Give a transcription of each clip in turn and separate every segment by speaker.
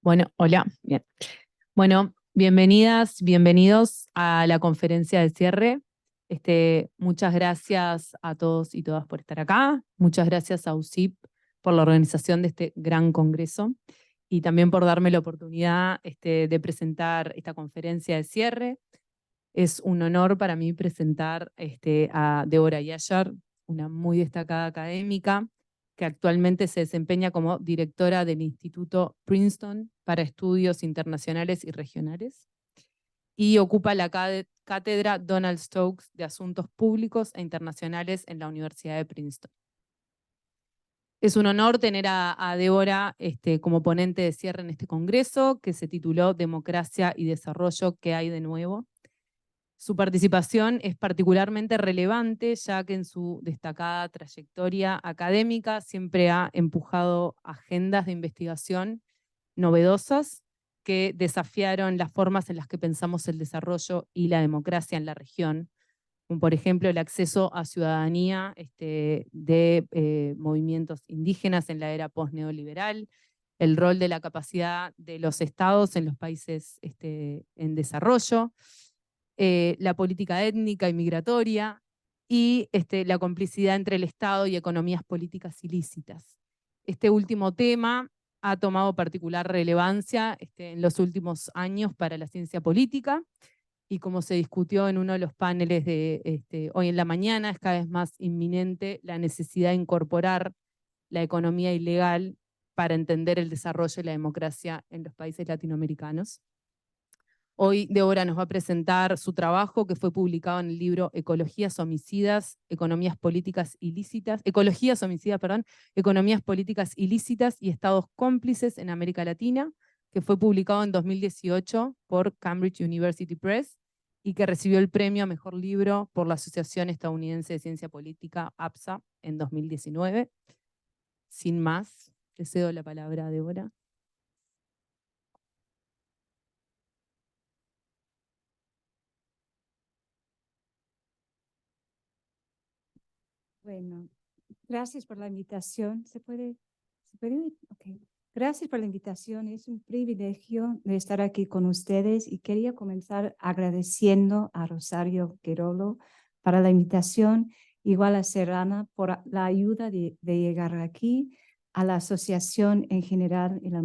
Speaker 1: Bueno, hola, bien. Bueno, bienvenidas, bienvenidos a la conferencia de cierre. Muchas gracias a todos y todas por estar acá. Muchas gracias a USIP por la organización de este gran congreso y también por darme la oportunidad de presentar esta conferencia de cierre. Es un honor para mí presentar a Débora Yashar, una muy destacada académica que actualmente se desempeña como directora del Instituto Princeton para Estudios Internacionales y Regionales y ocupa la cátedra Donald Stokes de Asuntos Públicos e Internacionales en la Universidad de Princeton. Es un honor tener a Débora como ponente de cierre en este congreso que se tituló Democracia y Desarrollo, ¿qué hay de nuevo? Su participación es particularmente relevante, ya que en su destacada trayectoria académica siempre ha empujado agendas de investigación novedosas que desafiaron las formas en las que pensamos el desarrollo y la democracia en la región, como por ejemplo el acceso a ciudadanía de movimientos indígenas en la era post-neoliberal, el rol de la capacidad de los estados en los países en desarrollo, la política étnica y migratoria, y la complicidad entre el Estado y economías políticas ilícitas. Este último tema ha tomado particular relevancia en los últimos años para la ciencia política, y como se discutió en uno de los paneles de hoy en la mañana, es cada vez más inminente la necesidad de incorporar la economía ilegal para entender el desarrollo y la democracia en los países latinoamericanos. Hoy Débora nos va a presentar su trabajo que fue publicado en el libro Ecologías homicidas, economías políticas ilícitas, Ecologías homicidas, perdón, economías políticas ilícitas y estados cómplices en América Latina, que fue publicado en 2018 por Cambridge University Press y que recibió el premio a Mejor Libro por la Asociación Estadounidense de Ciencia Política, APSA, en 2019. Sin más, le cedo la palabra a Débora.
Speaker 2: Bueno, gracias por la invitación. ¿Se puede oír? Okay. Gracias por la invitación. Es un privilegio de estar aquí con ustedes y quería comenzar agradeciendo a Rosario Querolo para la invitación, igual a Serrana por la ayuda de llegar aquí, a la asociación en general y la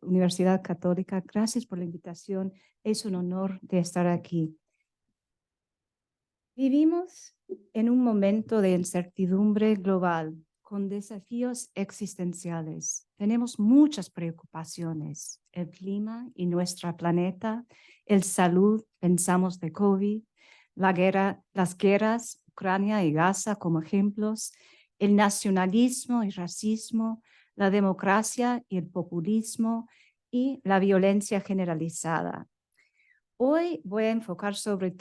Speaker 2: Universidad Católica. Gracias por la invitación. Es un honor de estar aquí. Vivimos en un momento de incertidumbre global, con desafíos existenciales. Tenemos muchas preocupaciones: el clima y nuestro planeta, el salud, pensamos de COVID, las guerras, Ucrania y Gaza como ejemplos, el nacionalismo y racismo, la democracia y el populismo y la violencia generalizada. Hoy voy a enfocar sobre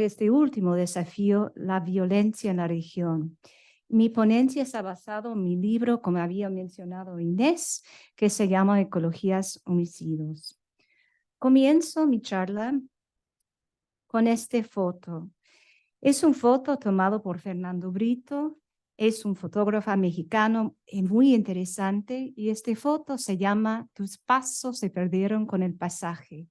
Speaker 2: este último desafío, la violencia en la región. Mi ponencia está basada en mi libro, como había mencionado Inés, que se llama Ecologías homicidas. Comienzo mi charla con esta foto. Es una foto tomada por Fernando Brito. Es un fotógrafo mexicano muy interesante y esta foto se llama Tus pasos se perdieron con el pasaje.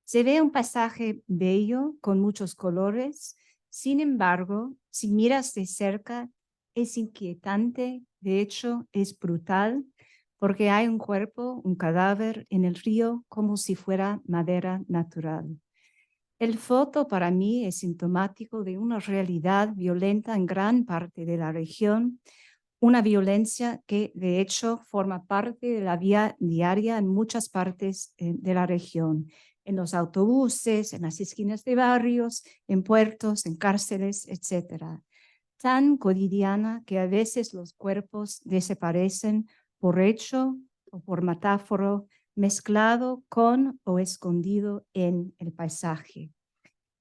Speaker 2: Se ve un paisaje bello con muchos colores. Sin embargo, si miras de cerca, es inquietante. De hecho, es brutal porque hay un cuerpo, un cadáver en el río como si fuera madera natural. El foto para mí es sintomático de una realidad violenta en gran parte de la región, una violencia que de hecho forma parte de la vida diaria en muchas partes de la región, en los autobuses, en las esquinas de barrios, en puertos, en cárceles, etc. Tan cotidiana que a veces los cuerpos desaparecen por hecho o por metáforo, mezclado con o escondido en el paisaje.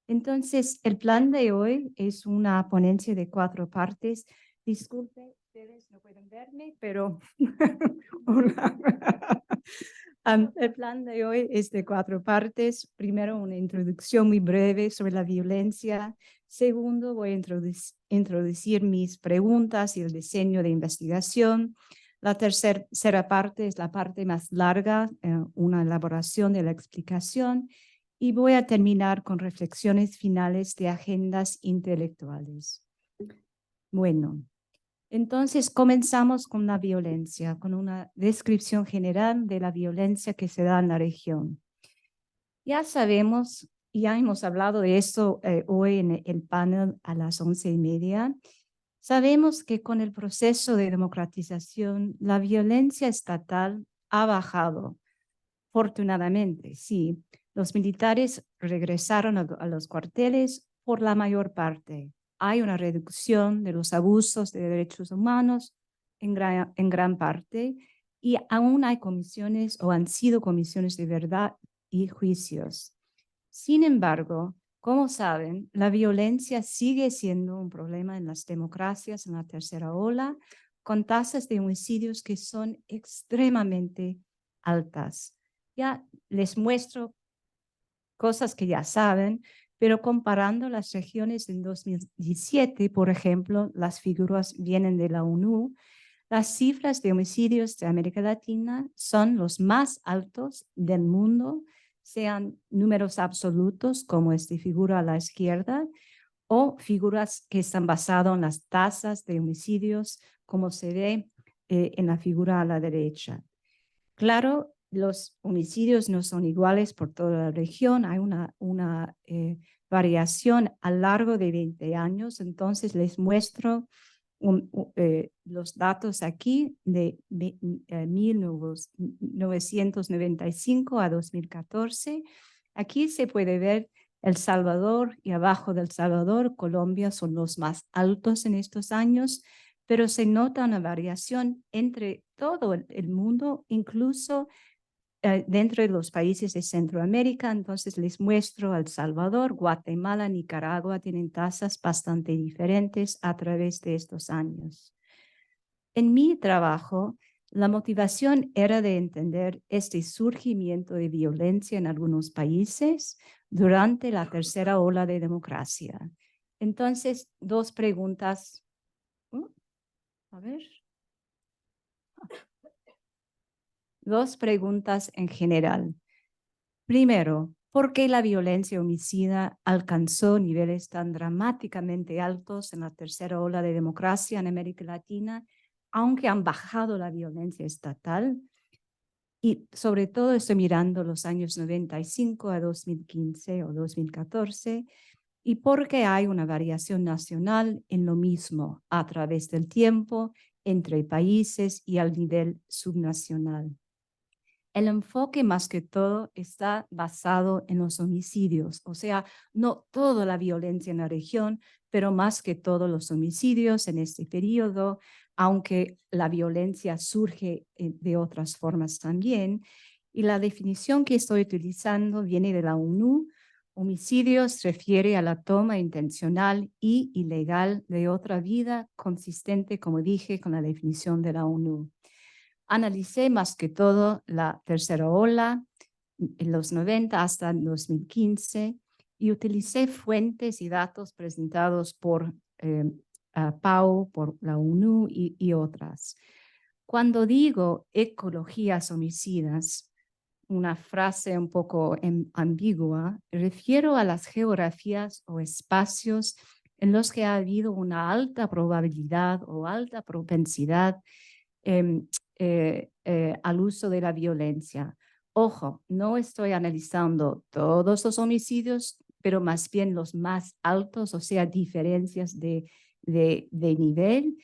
Speaker 2: Entonces, el plan de hoy es una ponencia de 4 partes. Disculpe, ustedes no pueden verme, pero el plan de hoy es de 4 partes. Primero, una introducción muy breve sobre la violencia. Segundo, voy a introducir mis preguntas y el diseño de investigación. La tercera parte es la parte más larga, una elaboración de la explicación, y voy a terminar con reflexiones finales de agendas intelectuales. Bueno, entonces comenzamos con la violencia, con una descripción general de la violencia que se da en la región. Ya sabemos, ya hemos hablado de esto hoy en el panel a las 11:30. Sabemos que con el proceso de democratización, la violencia estatal ha bajado. Afortunadamente, sí. Los militares regresaron a los cuarteles por la mayor parte. Hay una reducción de los abusos de derechos humanos en gran parte, y aún hay comisiones o han sido comisiones de verdad y juicios. Sin embargo, como saben, la violencia sigue siendo un problema en las democracias en la tercera ola, con tasas de homicidios que son extremadamente altas. Ya les muestro cosas que ya saben, pero comparando las regiones en 2017, por ejemplo, las figuras vienen de la ONU, las cifras de homicidios de América Latina son los más altos del mundo, sean números absolutos como esta figura a la izquierda, o figuras que están basadas en las tasas de homicidios, como se ve en la figura a la derecha. Claro, los homicidios no son iguales por toda la región, hay una variación a lo largo de 20 años, entonces les muestro los datos aquí de 1995 a 2014. Aquí se puede ver El Salvador y abajo del Salvador, Colombia son los más altos en estos años, pero se nota una variación entre todo el mundo, incluso dentro de los países de Centroamérica. Entonces les muestro El Salvador, Guatemala, Nicaragua, tienen tasas bastante diferentes a través de estos años. En mi trabajo, la motivación era de entender este surgimiento de violencia en algunos países durante la tercera ola de democracia. Entonces, dos preguntas. A ver. Dos preguntas en general. Primero, ¿por qué la violencia homicida alcanzó niveles tan dramáticamente altos en la tercera ola de democracia en América Latina, aunque han bajado la violencia estatal? Y sobre todo estoy mirando los años 95 a 2015 o 2014, y por qué hay una variación nacional en lo mismo a través del tiempo entre países y al nivel subnacional. El enfoque más que todo está basado en los homicidios, o sea, no toda la violencia en la región, pero más que todo los homicidios en este periodo, aunque la violencia surge de otras formas también. Y la definición que estoy utilizando viene de la ONU. Homicidios refiere a la toma intencional y ilegal de otra vida, consistente, como dije, con la definición de la ONU. Analicé más que todo la tercera ola en los 90 hasta 2015 y utilicé fuentes y datos presentados por PAU, por la ONU y otras. Cuando digo ecologías homicidas, una frase un poco ambigua, refiero a las geografías o espacios en los que ha habido una alta probabilidad o alta propensidad al uso de la violencia. Ojo, no estoy analizando todos los homicidios, pero más bien los más altos, o sea, diferencias de nivel.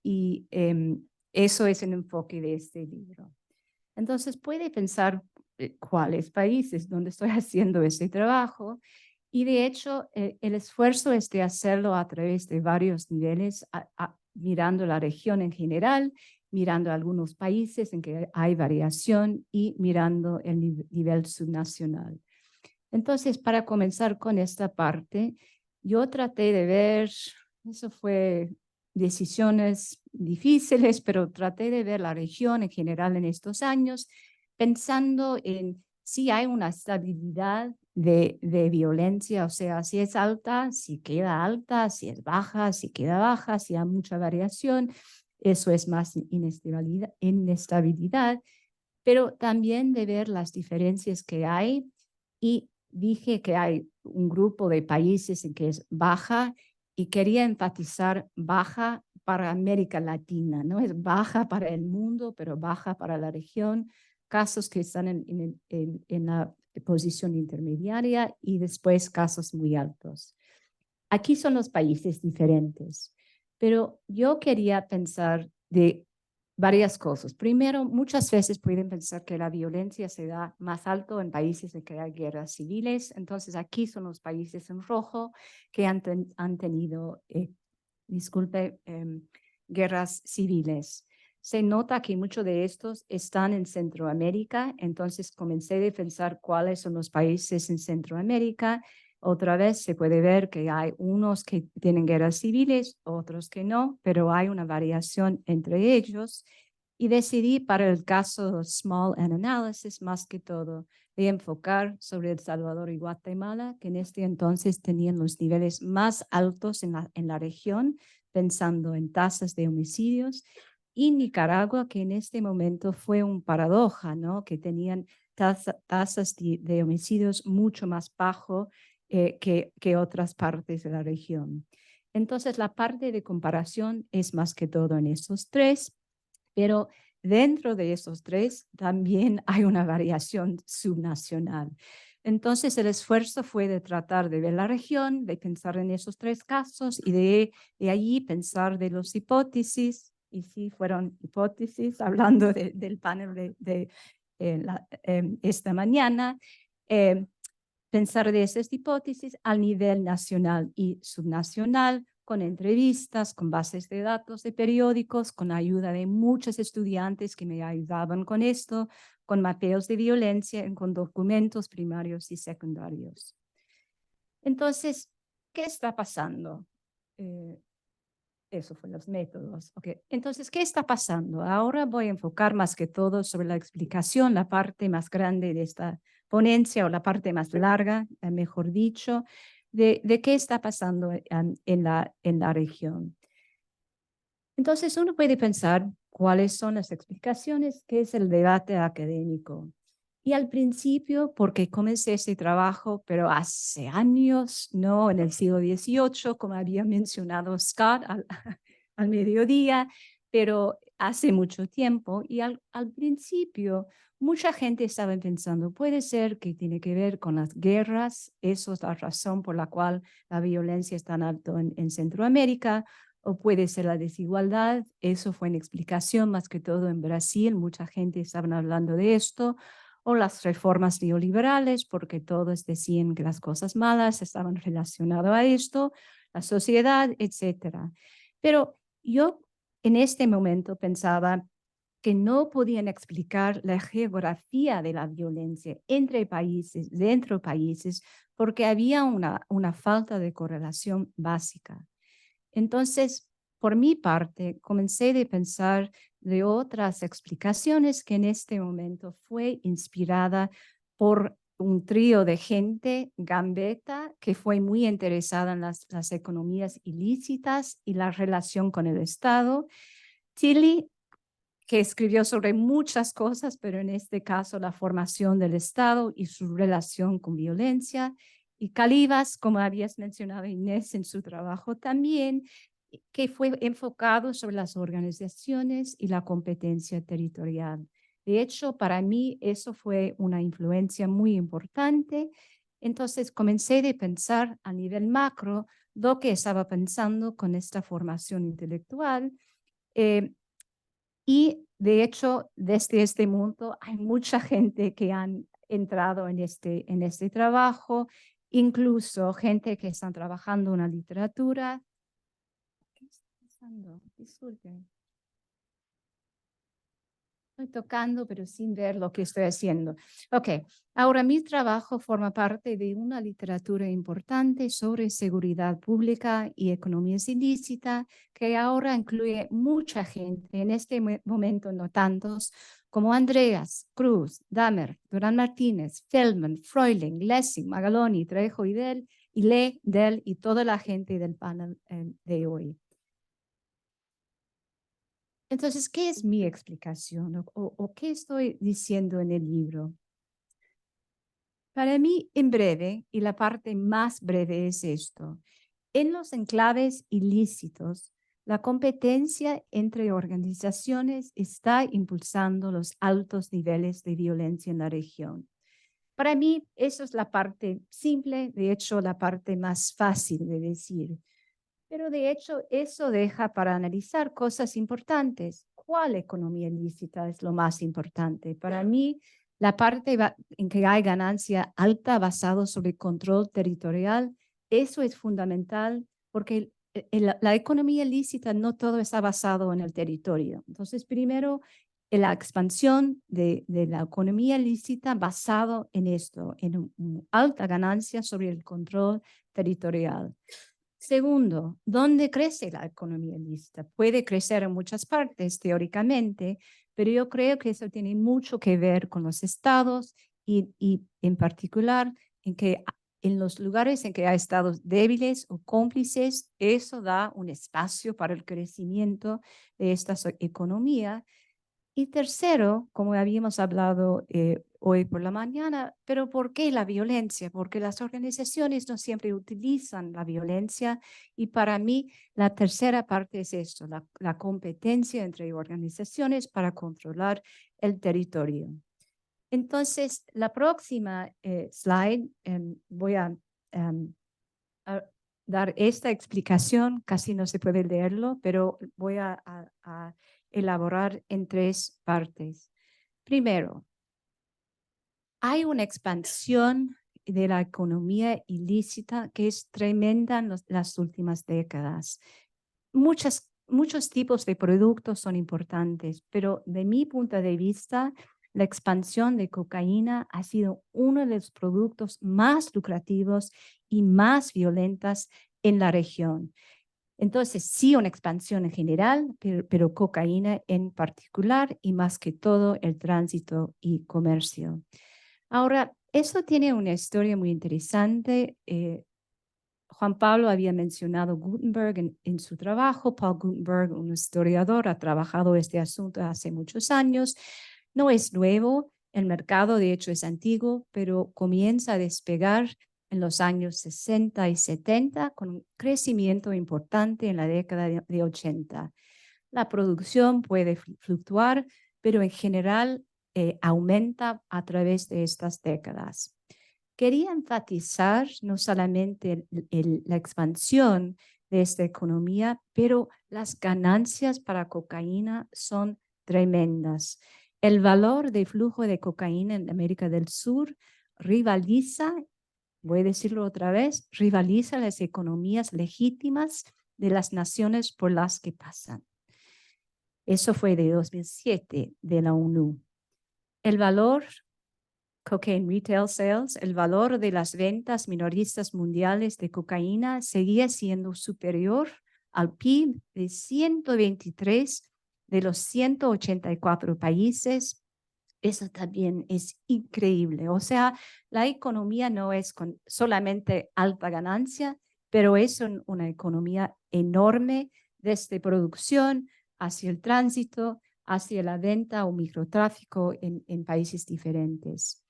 Speaker 2: Y eso es el enfoque de este libro. Entonces, puede pensar cuáles países donde estoy haciendo este trabajo. Y de hecho, el esfuerzo es de hacerlo a través de varios niveles, mirando la región en general, mirando algunos países en que hay variación y mirando el nivel subnacional. Entonces, para comenzar con esta parte, yo traté de ver, eso fue decisiones difíciles, pero traté de ver la región en general en estos años, pensando en si hay una estabilidad de violencia, o sea, si es alta, si queda alta, si es baja, si queda baja, si hay mucha variación. eso es más inestabilidad, pero también de ver las diferencias que hay. Y dije que hay un grupo de países en que es baja y quería enfatizar baja para América Latina, no es baja para el mundo, pero baja para la región, casos que están en la posición intermediaria y después casos muy altos. Aquí son los países diferentes, pero yo quería pensar de varias cosas. Primero, muchas veces pueden pensar que la violencia se da más alto en países en que hay guerras civiles. Entonces, aquí son los países en rojo que han tenido, guerras civiles. Se nota que muchos de estos están en Centroamérica, entonces comencé a pensar cuáles son los países en Centroamérica. Otra vez se puede ver que hay unos que tienen guerras civiles, otros que no, pero hay una variación entre ellos. Y decidí para el caso Small N Analysis, más que todo, de enfocar sobre El Salvador y Guatemala, que en este entonces tenían los niveles más altos en la región, pensando en tasas de homicidios, y Nicaragua, que en este momento fue un paradoja, ¿no? Que tenían tasas de homicidios mucho más bajo que otras partes de la región. Entonces, la parte de comparación es más que todo en esos tres, pero dentro de esos tres también hay una variación subnacional. Entonces, el esfuerzo fue de tratar de ver la región, de pensar en esos tres casos y de allí pensar de las hipótesis, y sí fueron hipótesis, hablando del panel de esta mañana, pensar de esas hipótesis al nivel nacional y subnacional, con entrevistas, con bases de datos de periódicos, con ayuda de muchos estudiantes que me ayudaban con esto, con mapeos de violencia, con documentos primarios y secundarios. Entonces, ¿qué está pasando? Eso fue los métodos. Okay. Entonces, ¿qué está pasando? Ahora voy a enfocar más que todo sobre la explicación, la parte más grande de esta ponencia o la parte más larga, mejor dicho, de qué está pasando en la región. Entonces, uno puede pensar cuáles son las explicaciones, qué es el debate académico. Y al principio, porque comencé ese trabajo, pero hace años, no en el siglo XVIII, como había mencionado Scott al mediodía, pero hace mucho tiempo. Y al principio, mucha gente estaba pensando, puede ser que tiene que ver con las guerras, eso es la razón por la cual la violencia es tan alta en Centroamérica, o puede ser la desigualdad, eso fue una explicación más que todo en Brasil, mucha gente estaba hablando de esto, o las reformas neoliberales, porque todos decían que las cosas malas estaban relacionadas a esto, la sociedad, etcétera. Pero yo en este momento pensaba que no podían explicar la geografía de la violencia entre países, dentro de países, porque había una falta de correlación básica. Entonces, por mi parte, comencé a pensar de otras explicaciones que en este momento fue inspirada por un trío de gente, Gambetta, que fue muy interesada en las economías ilícitas y la relación con el Estado, Tilly, que escribió sobre muchas cosas, pero en este caso la formación del Estado y su relación con violencia, y Calivas, como habías mencionado Inés en su trabajo también, que fue enfocado sobre las organizaciones y la competencia territorial. De hecho, para mí eso fue una influencia muy importante. Entonces comencé a pensar a nivel macro lo que estaba pensando con esta formación intelectual. Y de hecho, desde este mundo hay mucha gente que han entrado en este trabajo, incluso gente que están trabajando en la literatura. ¿Qué está pasando? Disculpen. Estoy tocando, pero sin ver lo que estoy haciendo. Ok, ahora mi trabajo forma parte de una literatura importante sobre seguridad pública y economías ilícitas, que ahora incluye mucha gente, en este momento no tantos, como Andreas, Cruz, Dahmer, Durán Martínez, Feldman, Freuling, Lessing, Magaloni, Trejo y Del y toda la gente del panel de hoy. Entonces, ¿qué es mi explicación o qué estoy diciendo en el libro? Para mí, en breve, y la parte más breve es esto, en los enclaves ilícitos, la competencia entre organizaciones está impulsando los altos niveles de violencia en la región. Para mí, eso es la parte simple, de hecho, la parte más fácil de decir. Pero de hecho, eso deja para analizar cosas importantes. ¿Cuál economía ilícita es lo más importante? Para mí, la parte en que hay ganancia alta basado sobre control territorial, eso es fundamental porque la economía ilícita no todo está basado en el territorio. Entonces, primero, la expansión de la economía ilícita basado en esto, en alta ganancia sobre el control territorial. Segundo, ¿dónde crece la economía ilícita? Puede crecer en muchas partes, teóricamente, pero yo creo que eso tiene mucho que ver con los estados y en particular en los lugares en que hay estados débiles o cómplices, eso da un espacio para el crecimiento de esta economía. Y tercero, como habíamos hablado hoy por la mañana, pero ¿por qué la violencia? Porque las organizaciones no siempre utilizan la violencia y para mí la tercera parte es esto, la competencia entre organizaciones para controlar el territorio. Entonces, la próxima slide, voy a dar esta explicación, casi no se puede leerlo, pero voy a elaborar en tres partes. Primero, hay una expansión de la economía ilícita que es tremenda en las últimas décadas. Muchos tipos de productos son importantes, pero de mi punto de vista, la expansión de cocaína ha sido uno de los productos más lucrativos y más violentas en la región. Entonces, sí, una expansión en general, pero cocaína en particular y más que todo el tránsito y comercio. Ahora, eso tiene una historia muy interesante. Juan Pablo había mencionado Gutenberg en su trabajo. Paul Gutenberg, un historiador, ha trabajado este asunto hace muchos años. No es nuevo, el mercado de hecho es antiguo, pero comienza a despegar en los años 60 y 70 con un crecimiento importante en la década de 80. La producción puede fluctuar, pero en general aumenta a través de estas décadas. Quería enfatizar no solamente la expansión de esta economía, pero las ganancias para cocaína son tremendas. El valor de flujo de cocaína en América del Sur rivaliza, voy a decirlo otra vez, rivaliza las economías legítimas de las naciones por las que pasan. Eso fue de 2007 de la ONU. El valor Cocaine Retail Sales, el valor de las ventas minoristas mundiales de cocaína seguía siendo superior al PIB de 123 de los 184 países. Eso también es increíble. O sea, la economía no es con solamente alta ganancia, pero es una economía enorme desde producción hacia el tránsito, hacia la venta o microtráfico en países diferentes.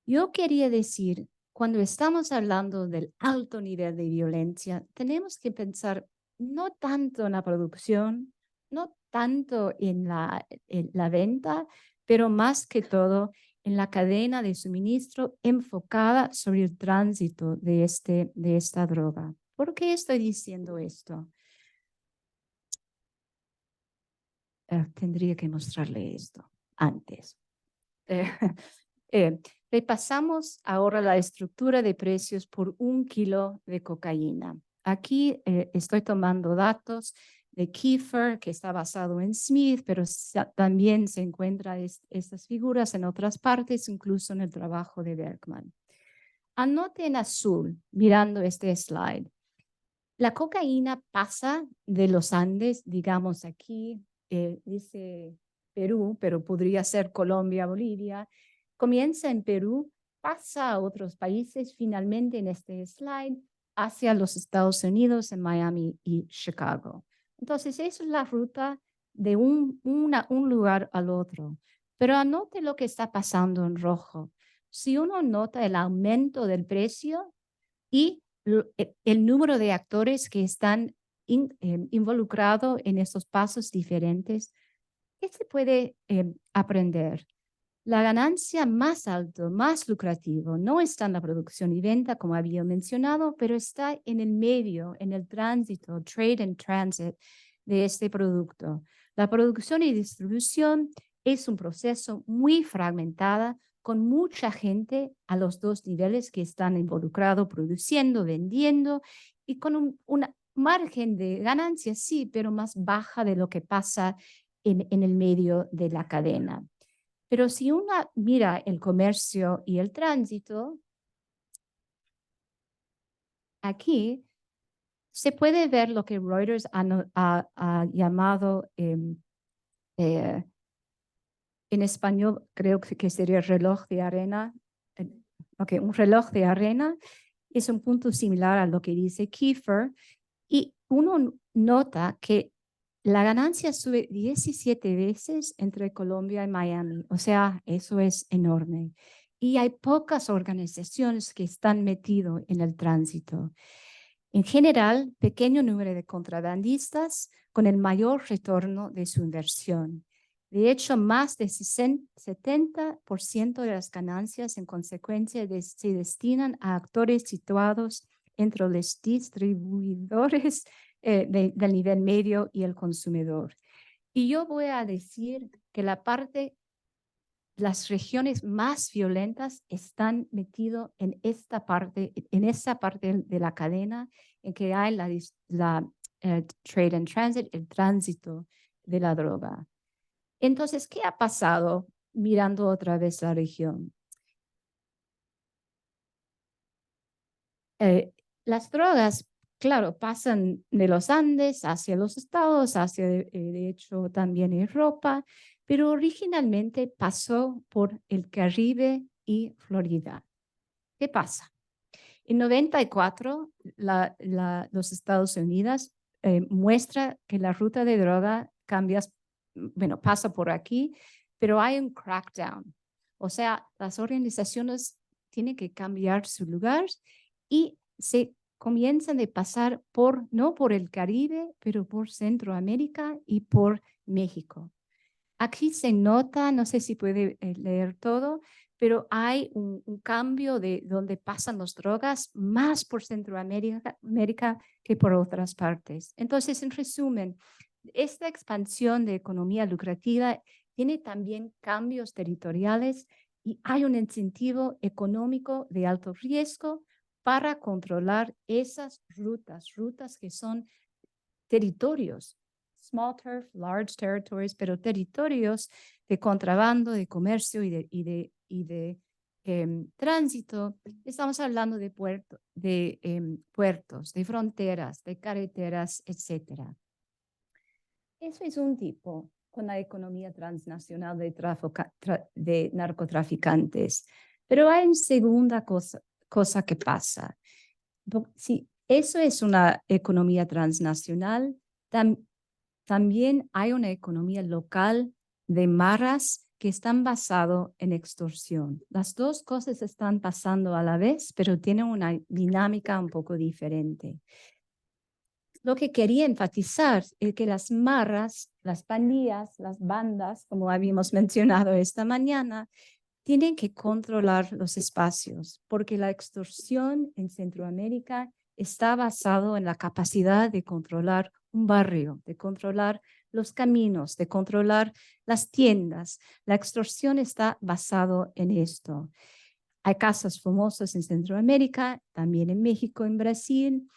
Speaker 2: Yo quería decir, cuando estamos hablando del alto nivel de violencia, tenemos que pensar no tanto en la producción, no tanto en la venta, pero más que todo en la cadena de suministro enfocada sobre el tránsito de esta droga. ¿Por qué estoy diciendo esto? Tendría que mostrarle esto antes. Repasamos ahora la estructura de precios por 1 kilo de cocaína. Aquí estoy tomando datos de Kiefer, que está basado en Smith, pero también se encuentran estas figuras en otras partes, incluso en el trabajo de Bergman. Anote en azul, mirando este slide. La cocaína pasa de los Andes, digamos aquí, dice Perú, pero podría ser Colombia, Bolivia. Comienza en Perú, pasa a otros países, finalmente en este slide, hacia los Estados Unidos, en Miami y Chicago. Entonces, esa es la ruta de un lugar al otro. Pero anote lo que está pasando en rojo. Si uno nota el aumento del precio y el número de actores que están involucrados en estos pasos diferentes, ¿qué se puede aprender? La ganancia más alta, más lucrativo, no está en la producción y venta, como había mencionado, pero está en el medio, en el tránsito, trade and transit de este producto. La producción y distribución es un proceso muy fragmentado, con mucha gente a los dos niveles que están involucrados, produciendo, vendiendo, y con una margen de ganancia, sí, pero más baja de lo que pasa en el medio de la cadena. Pero si uno mira el comercio y el tránsito, aquí se puede ver lo que Reuters ha llamado, en español creo que sería reloj de arena. Un reloj de arena es un punto similar a lo que dice Kiefer, y uno nota que la ganancia sube 17 veces entre Colombia y Miami. O sea, eso es enorme. Y hay pocas organizaciones que están metidas en el tránsito. En general, pequeño número de contrabandistas con el mayor retorno de su inversión. De hecho, más de 70% de las ganancias en consecuencia se destinan a actores situados entre los distribuidores del nivel medio y el consumidor. Y yo voy a decir que las regiones más violentas están metidas en esa parte de la cadena en que hay la trade and transit, el tránsito de la droga. Entonces, ¿qué ha pasado mirando otra vez la región? Las drogas, claro, pasan de los Andes hacia los estados, hacia de hecho también Europa, pero originalmente pasó por el Caribe y Florida. ¿Qué pasa? En 94, los Estados Unidos muestra que la ruta de droga pasa por aquí, pero hay un crackdown. O sea, las organizaciones tienen que cambiar su lugar y se comienzan a pasar no por el Caribe, pero por Centroamérica y por México. Aquí se nota, no sé si puede leer todo, pero hay un cambio de donde pasan las drogas más por Centroamérica que por otras partes. Entonces, en resumen, esta expansión de economía lucrativa tiene también cambios territoriales y hay un incentivo económico de alto riesgo para controlar esas rutas que son territorios, small turf, large territories, pero territorios de contrabando, de comercio y de tránsito. Estamos hablando de puertos, de fronteras, de carreteras, etc. Eso es un tipo con la economía transnacional de narcotraficantes. Pero hay una segunda cosa que pasa. Si eso es una economía transnacional, también hay una economía local de maras que están basadas en extorsión. Las dos cosas están pasando a la vez, pero tienen una dinámica un poco diferente. Lo que quería enfatizar es que las maras, las pandillas, las bandas, como habíamos mencionado esta mañana, tienen que controlar los espacios, porque la extorsión en Centroamérica está basado en la capacidad de controlar un barrio, de controlar los caminos, de controlar las tiendas. La extorsión está basado en esto. Hay casos famosos en Centroamérica, también en México, en Brasil,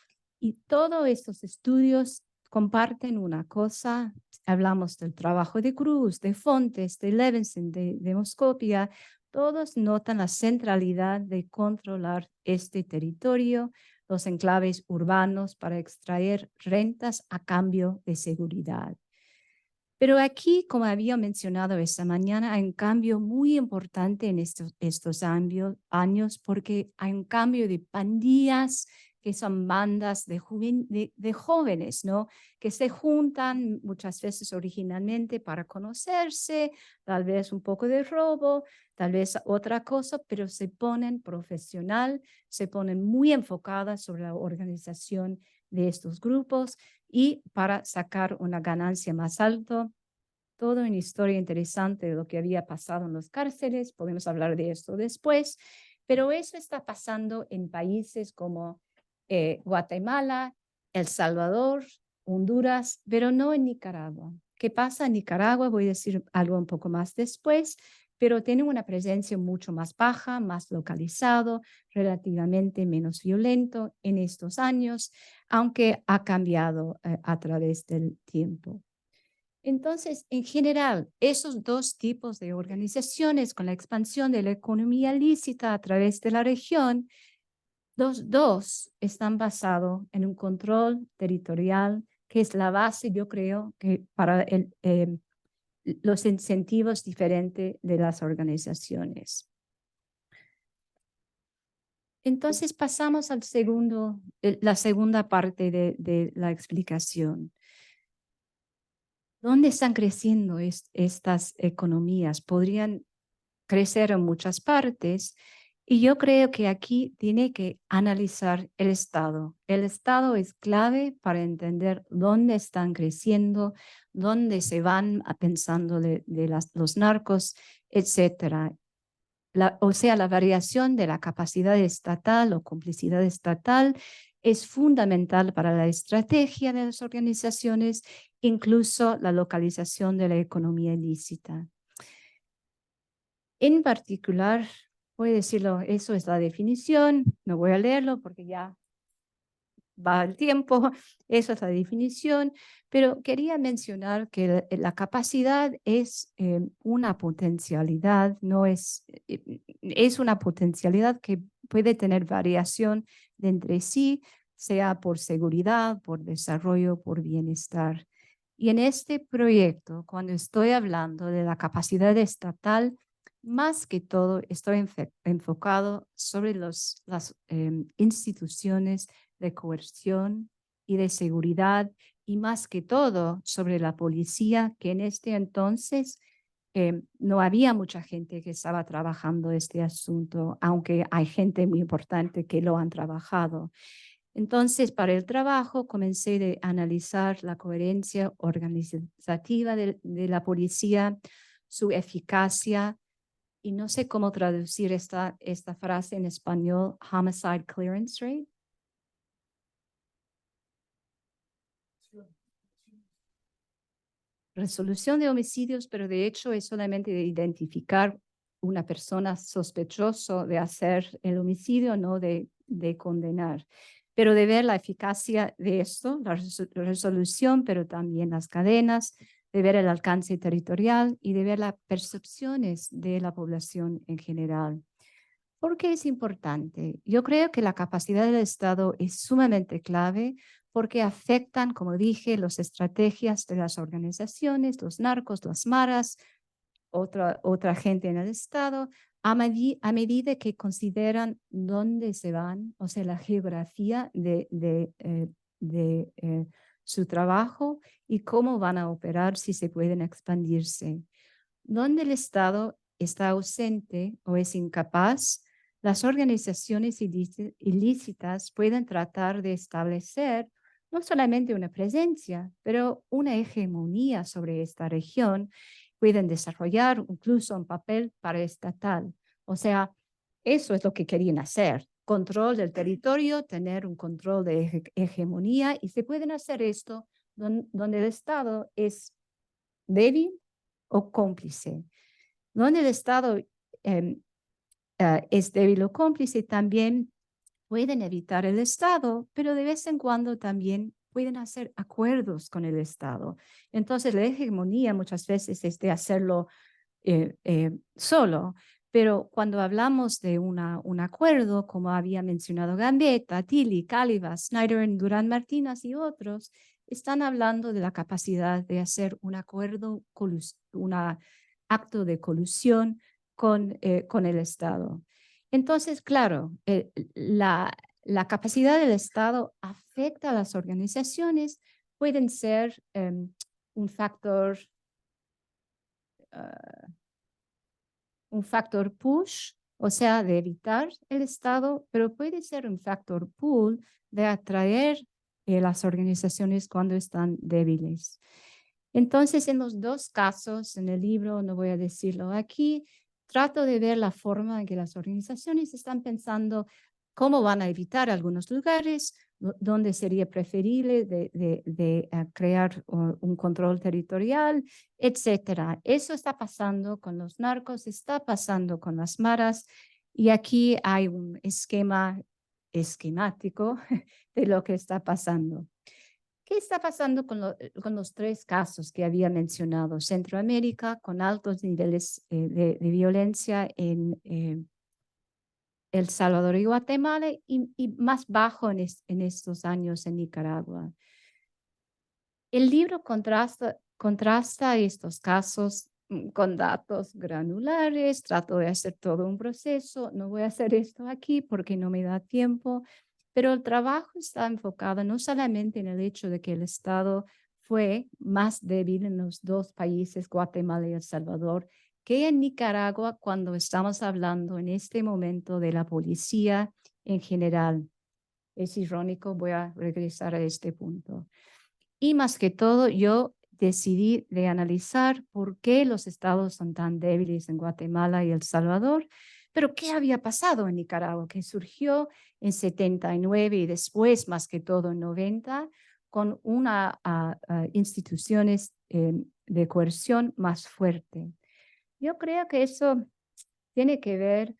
Speaker 2: y todos estos estudios comparten una cosa. Hablamos del trabajo de Cruz, de Fontes, de Levinson, de Moscopia. Todos notan la centralidad de controlar este territorio, los enclaves urbanos para extraer rentas a cambio de seguridad. Pero aquí, como había mencionado esta mañana, hay un cambio muy importante en estos años porque hay un cambio de pandillas que son bandas de jóvenes, ¿no? Que se juntan muchas veces originalmente para conocerse, tal vez un poco de robo, tal vez otra cosa, pero se ponen profesional, se ponen muy enfocadas sobre la organización de estos grupos y para sacar una ganancia más alta. Todo una historia interesante de lo que había pasado en las cárceles, podemos hablar de esto después, pero eso está pasando en países como Guatemala, El Salvador, Honduras, pero no en Nicaragua. ¿Qué pasa en Nicaragua? Voy a decir algo un poco más después, pero tienen una presencia mucho más baja, más localizado, relativamente menos violento en estos años, aunque ha cambiado a través del tiempo. Entonces, en general, esos dos tipos de organizaciones con la expansión de la economía lícita a través de la región, los dos están basados en un control territorial que es la base, yo creo, que para los incentivos diferentes de las organizaciones. Entonces pasamos al la segunda parte de la explicación. ¿Dónde están creciendo estas economías? Podrían crecer en muchas partes y yo creo que aquí tiene que analizar el Estado. El Estado es clave para entender dónde están creciendo, dónde se van pensando de los narcos, etcétera. O sea, la variación de la capacidad estatal o complicidad estatal es fundamental para la estrategia de las organizaciones, incluso la localización de la economía ilícita. En particular, voy a decirlo, eso es la definición, no voy a leerlo porque ya va el tiempo, eso es la definición, pero quería mencionar que la capacidad es una potencialidad, no es una potencialidad que puede tener variación de entre sí, sea por seguridad, por desarrollo, por bienestar. Y en este proyecto, cuando estoy hablando de la capacidad estatal, más que todo estoy enfocado sobre las instituciones de coerción y de seguridad y más que todo sobre la policía, que en este entonces no había mucha gente que estaba trabajando este asunto, aunque hay gente muy importante que lo han trabajado. Entonces, para el trabajo comencé a analizar la coherencia organizativa de la policía, su eficacia, y no sé cómo traducir esta frase en español, homicide clearance rate. Resolución de homicidios, pero de hecho es solamente de identificar una persona sospechosa de hacer el homicidio, no de condenar. Pero de ver la eficacia de esto, la resolución, pero también las cadenas, de ver el alcance territorial y de ver las percepciones de la población en general. ¿Por qué es importante? Yo creo que la capacidad del Estado es sumamente clave porque afectan, como dije, las estrategias de las organizaciones, los narcos, las maras, otra gente en el Estado, a medida que consideran dónde se van, o sea, la geografía de su trabajo y cómo van a operar si se pueden expandirse. Donde el Estado está ausente o es incapaz, las organizaciones ilícitas pueden tratar de establecer no solamente una presencia, pero una hegemonía sobre esta región. Pueden desarrollar incluso un papel paraestatal. O sea, eso es lo que querían hacer. Control del territorio, tener un control de hegemonía, y se pueden hacer esto donde el Estado es débil o cómplice. Donde el Estado es débil o cómplice, también pueden evitar el Estado, pero de vez en cuando también pueden hacer acuerdos con el Estado. Entonces, la hegemonía muchas veces es de hacerlo solo, pero cuando hablamos de un acuerdo, como había mencionado Gambetta, Tilly, Calivas, Snyder, Durán Martínez y otros, están hablando de la capacidad de hacer un acuerdo, un acto de colusión con el Estado. Entonces, claro, la capacidad del Estado afecta a las organizaciones, pueden ser un factor push, o sea, de evitar el Estado, pero puede ser un factor pull de atraer las organizaciones cuando están débiles. Entonces, en los dos casos, en el libro, no voy a decirlo aquí, trato de ver la forma en que las organizaciones están pensando cómo van a evitar algunos lugares, donde sería preferible de crear un control territorial, etcétera. Eso está pasando con los narcos, está pasando con las maras, y aquí hay un esquemático de lo que está pasando. ¿Qué está pasando con los tres casos que había mencionado? Centroamérica, con altos niveles de violencia en El Salvador y Guatemala, y más bajo en estos años en Nicaragua. El libro contrasta estos casos con datos granulares, trato de hacer todo un proceso, no voy a hacer esto aquí porque no me da tiempo, pero el trabajo está enfocado no solamente en el hecho de que el Estado fue más débil en los dos países, Guatemala y El Salvador, que en Nicaragua, cuando estamos hablando en este momento de la policía en general. Es irónico, voy a regresar a este punto. Y más que todo, yo decidí de analizar por qué los estados son tan débiles en Guatemala y El Salvador, pero qué había pasado en Nicaragua, que surgió en 79 y después, más que todo, en 90, con una instituciones de coerción más fuerte. Yo creo que eso tiene que ver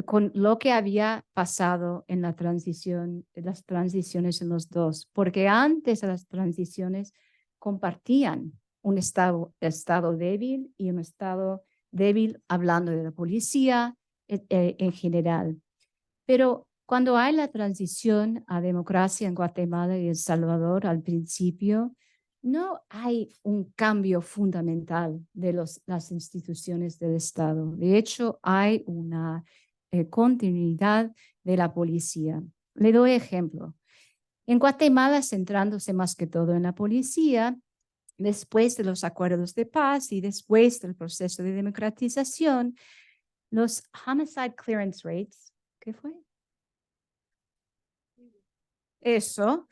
Speaker 2: con lo que había pasado en la transición, las transiciones en los dos, porque antes de las transiciones compartían un estado débil y un estado débil hablando de la policía en general. Pero cuando hay la transición a democracia en Guatemala y El Salvador al principio, no hay un cambio fundamental de las instituciones del Estado. De hecho, hay una continuidad de la policía. Le doy ejemplo. En Guatemala, centrándose más que todo en la policía, después de los acuerdos de paz y después del proceso de democratización, los homicide clearance rates, ¿qué fue? Eso,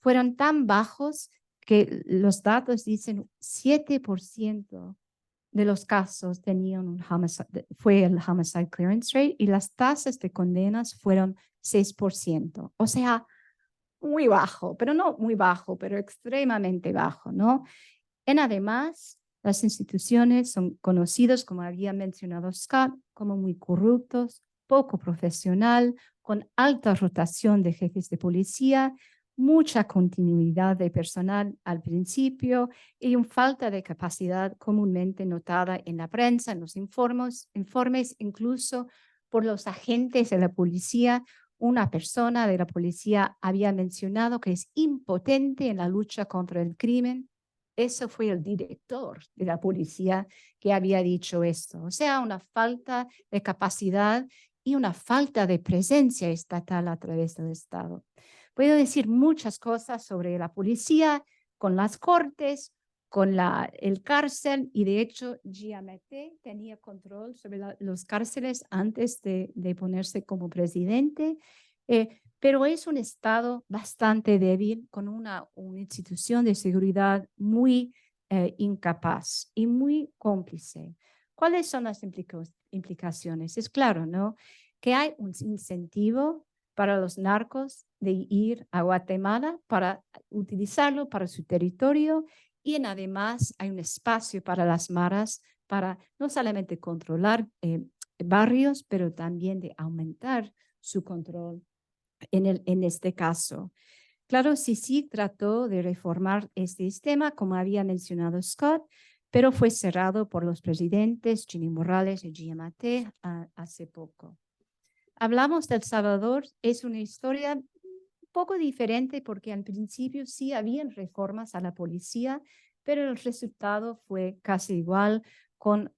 Speaker 2: fueron tan bajos que los datos dicen 7% de los casos tenían fue el homicide clearance rate, y las tasas de condenas fueron 6%. O sea, muy bajo, pero no muy bajo, pero extremadamente bajo, ¿no? Además, las instituciones son conocidas, como había mencionado Scott, como muy corruptos, poco profesional, con alta rotación de jefes de policía, mucha continuidad de personal al principio y una falta de capacidad comúnmente notada en la prensa, en los informes incluso por los agentes de la policía. Una persona de la policía había mencionado que es impotente en la lucha contra el crimen. Eso fue el director de la policía que había dicho esto. O sea, una falta de capacidad y una falta de presencia estatal a través del Estado. Puedo decir muchas cosas sobre la policía, con las cortes, con el cárcel, y de hecho Giammattei tenía control sobre los cárceles antes de ponerse como presidente. Pero es un Estado bastante débil, con una institución de seguridad muy incapaz y muy cómplice. ¿Cuáles son las implicaciones? Es claro, ¿no? Que hay un incentivo para los narcos de ir a Guatemala para utilizarlo para su territorio, y además hay un espacio para las maras para no solamente controlar barrios, pero también de aumentar su control en este caso. Claro, sí trató de reformar este sistema, como había mencionado Scott, pero fue cerrado por los presidentes Jimmy Morales y Giammattei hace poco. Hablamos de El Salvador, es una historia un poco diferente porque al principio sí habían reformas a la policía, pero el resultado fue casi igual, con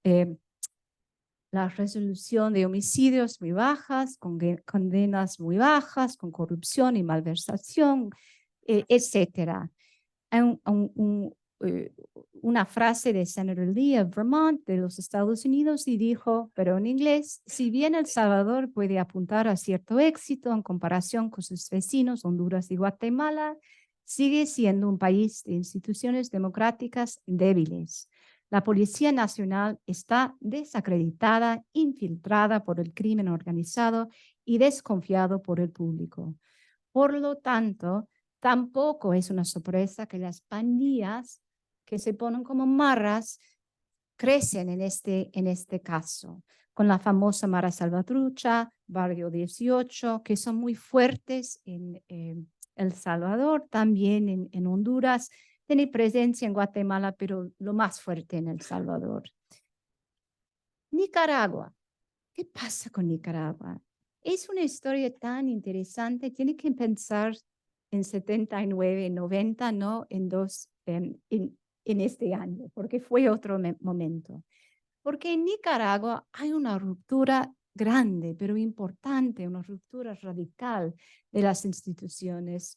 Speaker 2: la resolución de homicidios muy bajas, con condenas muy bajas, con corrupción y malversación, etcétera. Hay una frase de Senator Lee of Vermont de los Estados Unidos y dijo, pero en inglés, si bien El Salvador puede apuntar a cierto éxito en comparación con sus vecinos Honduras y Guatemala, sigue siendo un país de instituciones democráticas débiles. La Policía Nacional está desacreditada, infiltrada por el crimen organizado y desconfiado por el público. Por lo tanto, tampoco es una sorpresa que las pandillas que se ponen como marras crecen en este caso, con la famosa Mara Salvatrucha, Barrio 18, que son muy fuertes en El Salvador, también en Honduras, tiene presencia en Guatemala, pero lo más fuerte en El Salvador. Nicaragua. ¿Qué pasa con Nicaragua? Es una historia tan interesante, tiene que pensar en 79, 90, no en este año, porque fue otro momento. Porque en Nicaragua hay una ruptura grande, pero importante, una ruptura radical de las instituciones.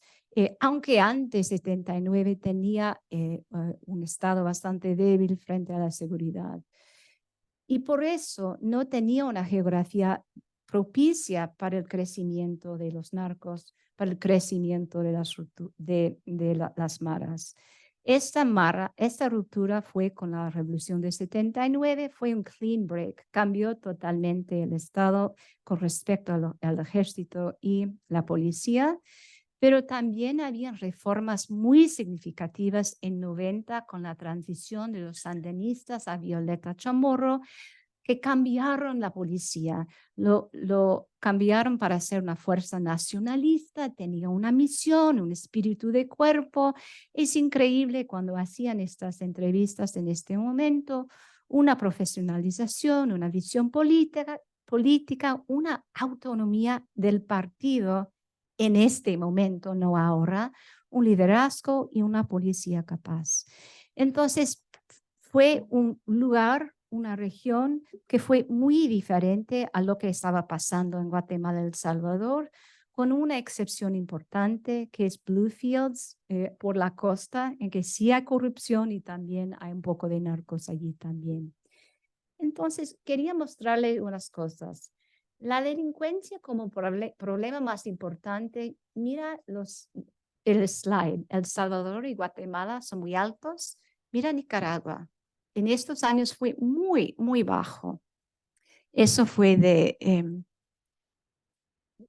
Speaker 2: Aunque antes, 79, tenía un estado bastante débil frente a la seguridad. Y por eso no tenía una geografía propicia para el crecimiento de los narcos, para el crecimiento de las maras. Esta ruptura fue con la revolución de 79, fue un clean break, cambió totalmente el Estado con respecto al ejército y la policía, pero también había reformas muy significativas en 90 con la transición de los sandinistas a Violeta Chamorro, que cambiaron la policía, lo cambiaron para ser una fuerza nacionalista, tenía una misión, un espíritu de cuerpo. Es increíble cuando hacían estas entrevistas en este momento, una profesionalización, una visión política, una autonomía del partido en este momento, no ahora, un liderazgo y una policía capaz. Entonces, fue un lugar, una región que fue muy diferente a lo que estaba pasando en Guatemala y El Salvador, con una excepción importante que es Bluefields por la costa, en que sí hay corrupción y también hay un poco de narcos allí también. Entonces, quería mostrarle unas cosas. La delincuencia como problema más importante, mira el slide. El Salvador y Guatemala son muy altos. Mira Nicaragua. En estos años fue muy, muy bajo. Eso fue de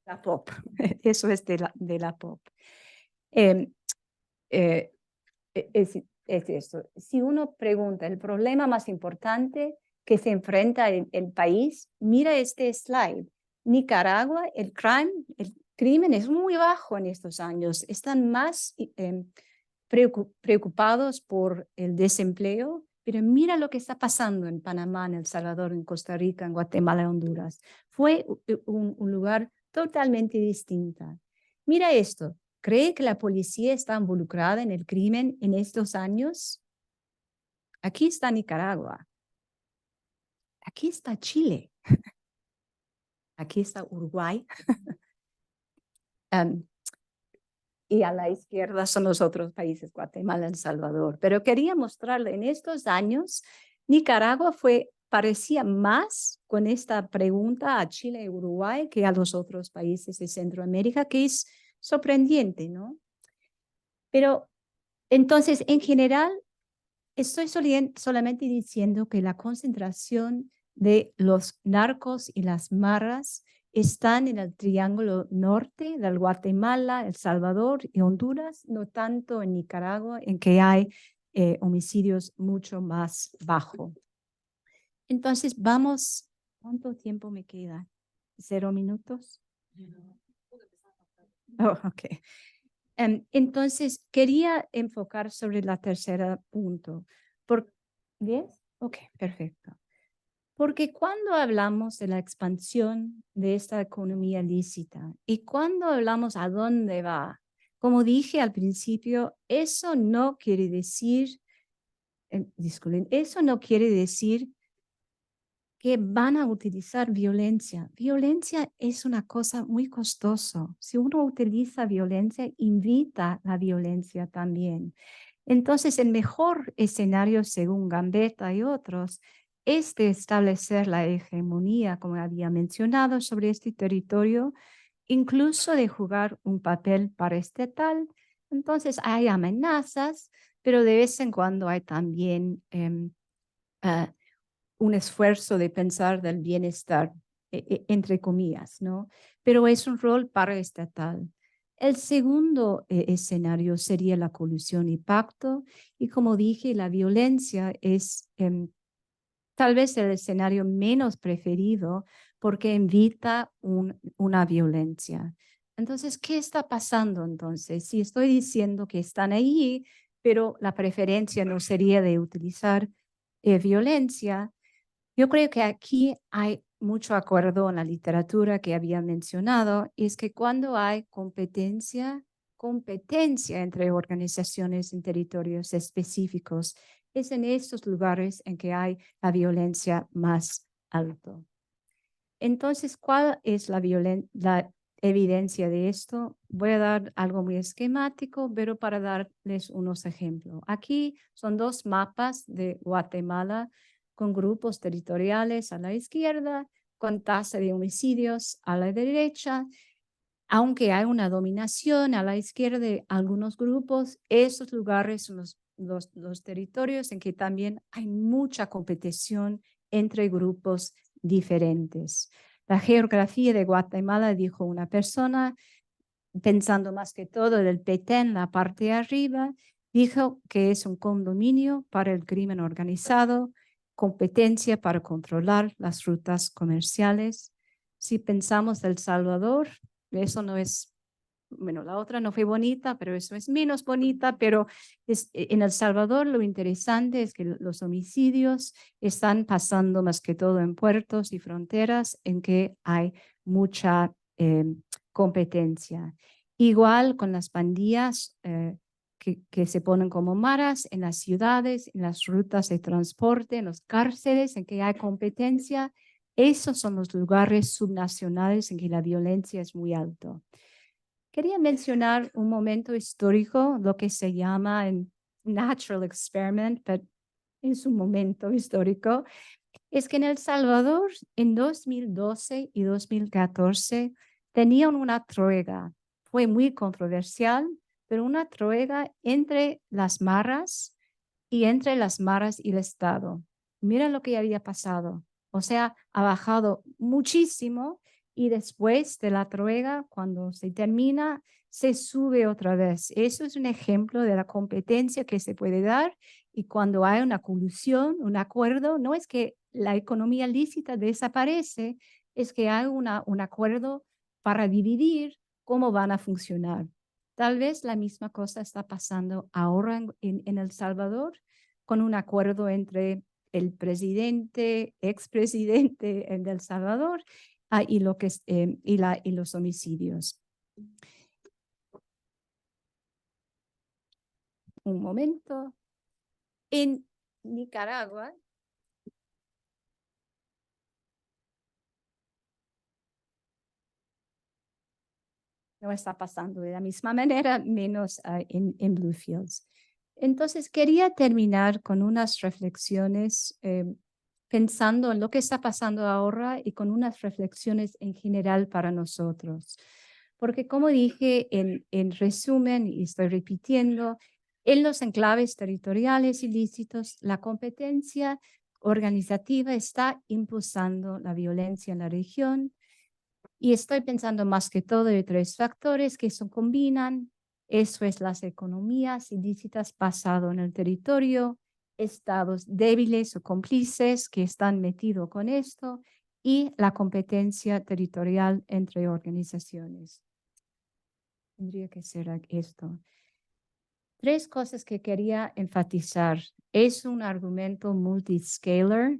Speaker 2: la POP. Eso es de la POP. Eh, eh, es eso. Si uno pregunta el problema más importante que se enfrenta el país, mira este slide. Nicaragua, el crimen es muy bajo en estos años. Están más preocupados por el desempleo, pero mira lo que está pasando en Panamá, en El Salvador, en Costa Rica, en Guatemala, en Honduras. Fue un lugar totalmente distinto. Mira esto. ¿Cree que la policía está involucrada en el crimen en estos años? Aquí está Nicaragua. Aquí está Chile. Aquí está Uruguay. Y a la izquierda son los otros países, Guatemala, El Salvador. Pero quería mostrarle, en estos años, Nicaragua parecía más con esta pregunta a Chile y Uruguay que a los otros países de Centroamérica, que es sorprendente, ¿no? Pero entonces, en general, estoy solamente diciendo que la concentración de los narcos y las maras están en el triángulo norte del Guatemala, El Salvador y Honduras, no tanto en Nicaragua, en que hay homicidios mucho más bajos. Entonces, vamos, ¿cuánto tiempo me queda? ¿0 minutos? Oh, ok. Entonces, quería enfocar sobre la tercera punto. ¿10? Ok, perfecto. Porque cuando hablamos de la expansión de esta economía lícita y cuando hablamos a dónde va, como dije al principio, eso no quiere decir, disculpen, eso no quiere decir que van a utilizar violencia. Violencia es una cosa muy costosa. Si uno utiliza violencia, invita la violencia también. Entonces, el mejor escenario, según Gambetta y otros, es de establecer la hegemonía, como había mencionado, sobre este territorio, incluso de jugar un papel paraestatal. Entonces, hay amenazas, pero de vez en cuando hay también un esfuerzo de pensar del bienestar, entre comillas, ¿no? Pero es un rol paraestatal. El segundo escenario sería la colusión y pacto, y como dije, la violencia es tal vez el escenario menos preferido porque invita una violencia. Entonces, ¿qué está pasando entonces? Si estoy diciendo que están ahí, pero la preferencia no sería de utilizar violencia, yo creo que aquí hay mucho acuerdo en la literatura que había mencionado, es que cuando hay competencia entre organizaciones en territorios específicos, es en estos lugares en que hay la violencia más alta. Entonces, ¿cuál es la evidencia de esto? Voy a dar algo muy esquemático, pero para darles unos ejemplos. Aquí son dos mapas de Guatemala con grupos territoriales a la izquierda, con tasa de homicidios a la derecha. Aunque hay una dominación a la izquierda de algunos grupos, esos lugares son los territorios en que también hay mucha competición entre grupos diferentes. La geografía de Guatemala, dijo una persona, pensando más que todo del Petén, la parte de arriba, dijo que es un condominio para el crimen organizado, competencia para controlar las rutas comerciales. Si pensamos El Salvador, eso no es, bueno, la otra no fue bonita, pero eso es menos bonita, pero en El Salvador lo interesante es que los homicidios están pasando más que todo en puertos y fronteras en que hay mucha competencia. Igual con las pandillas que se ponen como maras en las ciudades, en las rutas de transporte, en las cárceles en que hay competencia. Esos son los lugares subnacionales en que la violencia es muy alta. Quería mencionar un momento histórico, lo que se llama el natural experiment, pero es un momento histórico. Es que en El Salvador, en 2012 y 2014, tenían una trojera. Fue muy controversial, pero una trojera entre las maras y el Estado. Mira lo que había pasado. O sea, ha bajado muchísimo y después de la trojera, cuando se termina, se sube otra vez. Eso es un ejemplo de la competencia que se puede dar y cuando hay una colusión, un acuerdo, no es que la economía lícita desaparece, es que hay un acuerdo para dividir cómo van a funcionar. Tal vez la misma cosa está pasando ahora en El Salvador con un acuerdo entre el presidente, expresidente de El Salvador y los homicidios. Un momento. En Nicaragua, no está pasando de la misma manera, menos en Bluefields. Entonces, quería terminar con unas reflexiones pensando en lo que está pasando ahora y con unas reflexiones en general para nosotros. Porque como dije en resumen, y estoy repitiendo, en los enclaves territoriales ilícitos, la competencia organizativa está impulsando la violencia en la región. Y estoy pensando más que todo de tres factores que se combinan. Eso es las economías ilícitas pasado en el territorio, estados débiles o cómplices que están metidos con esto y la competencia territorial entre organizaciones. Tendría que ser esto. Tres cosas que quería enfatizar. Es un argumento multiscalar.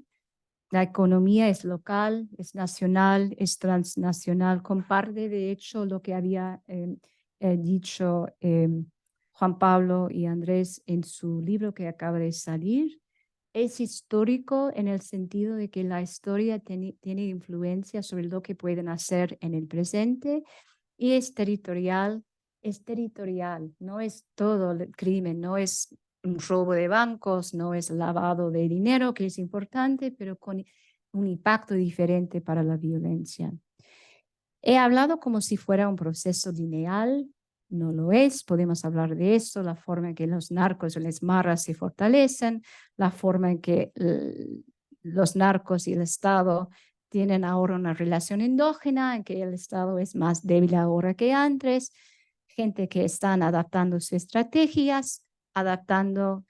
Speaker 2: La economía es local, es nacional, es transnacional. Comparte, de hecho, lo que había dicho Juan Pablo y Andrés en su libro que acaba de salir. Es histórico en el sentido de que la historia tiene influencia sobre lo que pueden hacer en el presente, y es territorial, no es todo el crimen, no es un robo de bancos, no es lavado de dinero, que es importante, pero con un impacto diferente para la violencia. He hablado como si fuera un proceso lineal, no lo es, podemos hablar de eso, la forma en que los narcos y las maras se fortalecen, la forma en que los narcos y el Estado tienen ahora una relación endógena, en que el Estado es más débil ahora que antes, gente que están adaptando sus estrategias, adaptando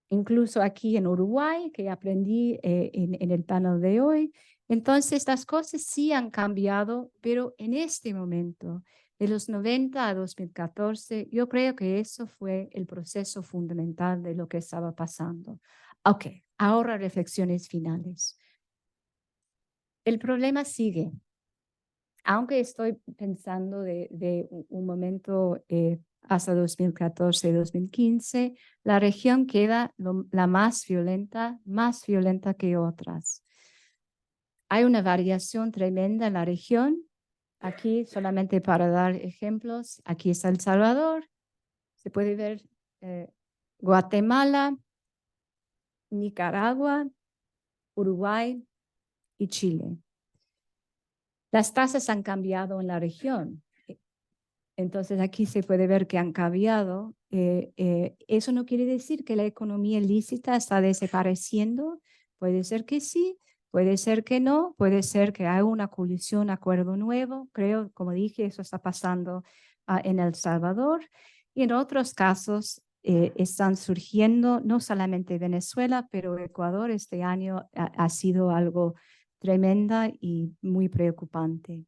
Speaker 2: incluso aquí en Uruguay, que aprendí en el panel de hoy. Entonces, las cosas sí han cambiado, pero en este momento, de los 90 a 2014, yo creo que eso fue el proceso fundamental de lo que estaba pasando. Ok, ahora reflexiones finales. El problema sigue. Aunque estoy pensando de un momento hasta 2014, 2015, la región queda la más violenta que otras. Hay una variación tremenda en la región. Aquí, solamente para dar ejemplos, aquí está El Salvador, se puede ver Guatemala, Nicaragua, Uruguay y Chile. Las tasas han cambiado en la región. Entonces aquí se puede ver que han cambiado. Eso no quiere decir que la economía ilícita está desapareciendo. Puede ser que sí, puede ser que no, puede ser que haya una colisión, acuerdo nuevo. Creo, como dije, eso está pasando en El Salvador. Y en otros casos están surgiendo, no solamente Venezuela, pero Ecuador este año ha sido algo tremenda y muy preocupante.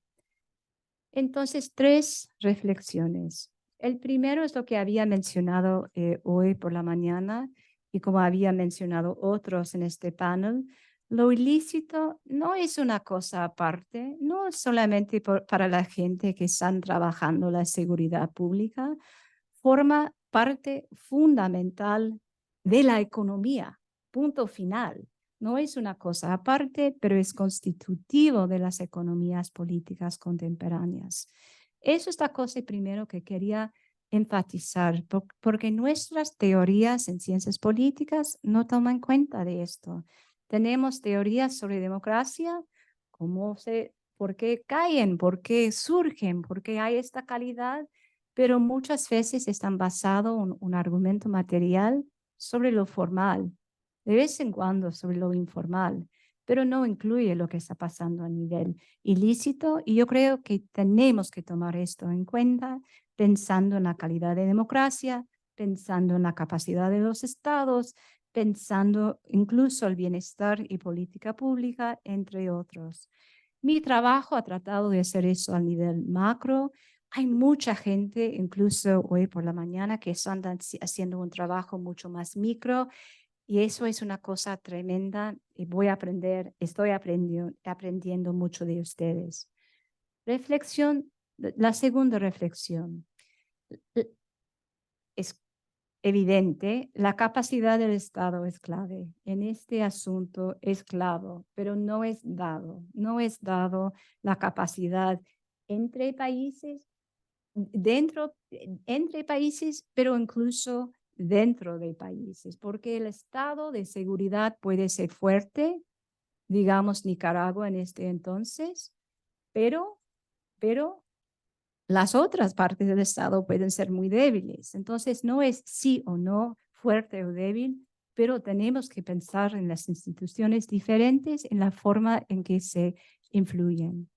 Speaker 2: Entonces, 3 reflexiones. El primero es lo que había mencionado hoy por la mañana y como había mencionado otros en este panel. Lo ilícito no es una cosa aparte, no es solamente para la gente que están trabajando la seguridad pública, forma parte fundamental de la economía, punto final. No es una cosa aparte, pero es constitutivo de las economías políticas contemporáneas. Eso es la cosa primero que quería enfatizar, porque nuestras teorías en ciencias políticas no toman cuenta de esto. Tenemos teorías sobre democracia, por qué caen, por qué surgen, por qué hay esta calidad, pero muchas veces están basados en un argumento material sobre lo formal, de vez en cuando sobre lo informal, pero no incluye lo que está pasando a nivel ilícito, y yo creo que tenemos que tomar esto en cuenta pensando en la calidad de democracia, pensando en la capacidad de los estados, pensando incluso el bienestar y política pública, entre otros. Mi trabajo ha tratado de hacer eso a nivel macro. Hay mucha gente, incluso hoy por la mañana, que están haciendo un trabajo mucho más micro, y eso es una cosa tremenda y estoy aprendiendo mucho de ustedes. La segunda reflexión. Es evidente, la capacidad del Estado es clave. En este asunto es clave, pero no es dado la capacidad entre países, entre países, pero incluso dentro de países, porque el estado de seguridad puede ser fuerte, digamos Nicaragua en este entonces, pero las otras partes del estado pueden ser muy débiles. Entonces no es sí o no, fuerte o débil, pero tenemos que pensar en las instituciones diferentes, en la forma en que se influyen.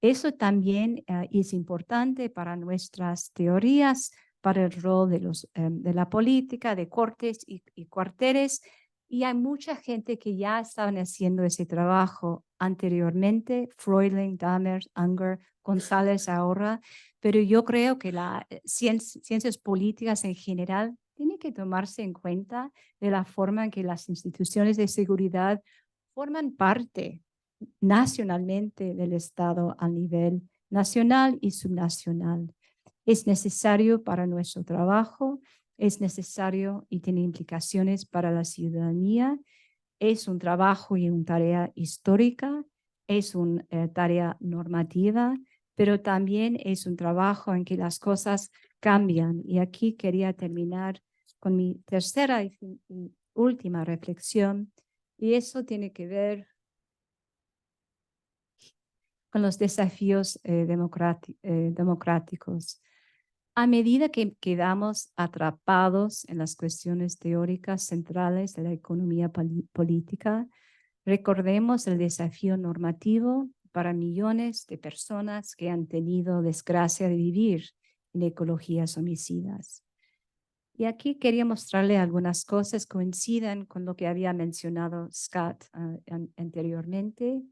Speaker 2: Eso también es importante para nuestras teorías, para el rol de la política, de cortes y cuarteles. Y hay mucha gente que ya estaban haciendo ese trabajo anteriormente, Freudling, Dahmer, Unger, González ahora, pero yo creo que las ciencias políticas en general tienen que tomarse en cuenta de la forma en que las instituciones de seguridad forman parte nacionalmente del Estado a nivel nacional y subnacional. Es necesario para nuestro trabajo, es necesario y tiene implicaciones para la ciudadanía, es un trabajo y una tarea histórica, es una tarea normativa, pero también es un trabajo en que las cosas cambian. Y aquí quería terminar con mi tercera y última reflexión, y eso tiene que ver con los desafíos democráticos. A medida que quedamos atrapados en las cuestiones teóricas centrales de la economía política, recordemos el desafío normativo para millones de personas que han tenido desgracia de vivir en ecologías homicidas. Y aquí quería mostrarle algunas cosas que coinciden con lo que había mencionado Scott anteriormente.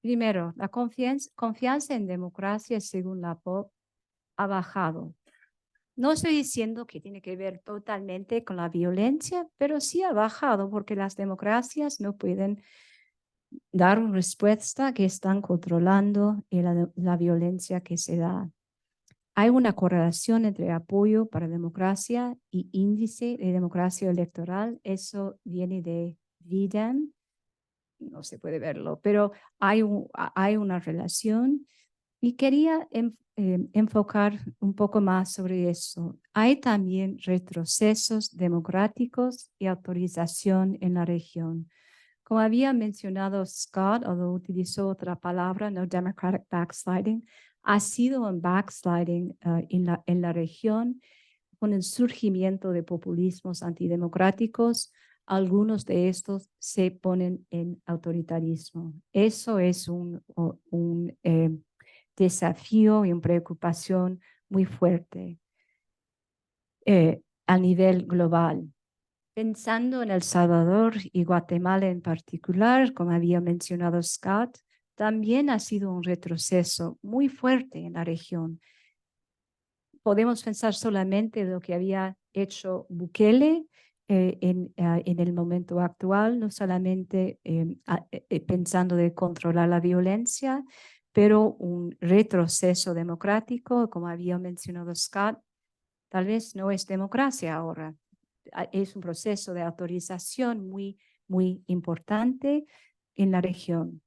Speaker 2: Primero, la confianza en democracia, según la POP, ha bajado. No estoy diciendo que tiene que ver totalmente con la violencia, pero sí ha bajado porque las democracias no pueden dar una respuesta que están controlando la violencia que se da. Hay una correlación entre apoyo para democracia y índice de democracia electoral. Eso viene de Vidam. No se puede verlo, pero hay una relación y quería enfocar un poco más sobre eso. Hay también retrocesos democráticos y autorización en la región. Como había mencionado Scott, although utilizó otra palabra, no democratic backsliding, ha sido un backsliding en la región con el surgimiento de populismos antidemocráticos. Algunos de estos se ponen en autoritarismo. Eso es un desafío y una preocupación muy fuerte a nivel global. Pensando en El Salvador y Guatemala en particular, como había mencionado Scott, también ha sido un retroceso muy fuerte en la región. Podemos pensar solamente en lo que había hecho Bukele en el momento actual, no solamente pensando de controlar la violencia, pero un retroceso democrático, como había mencionado Scott, tal vez no es democracia ahora, es un proceso de autorización muy importante en la región.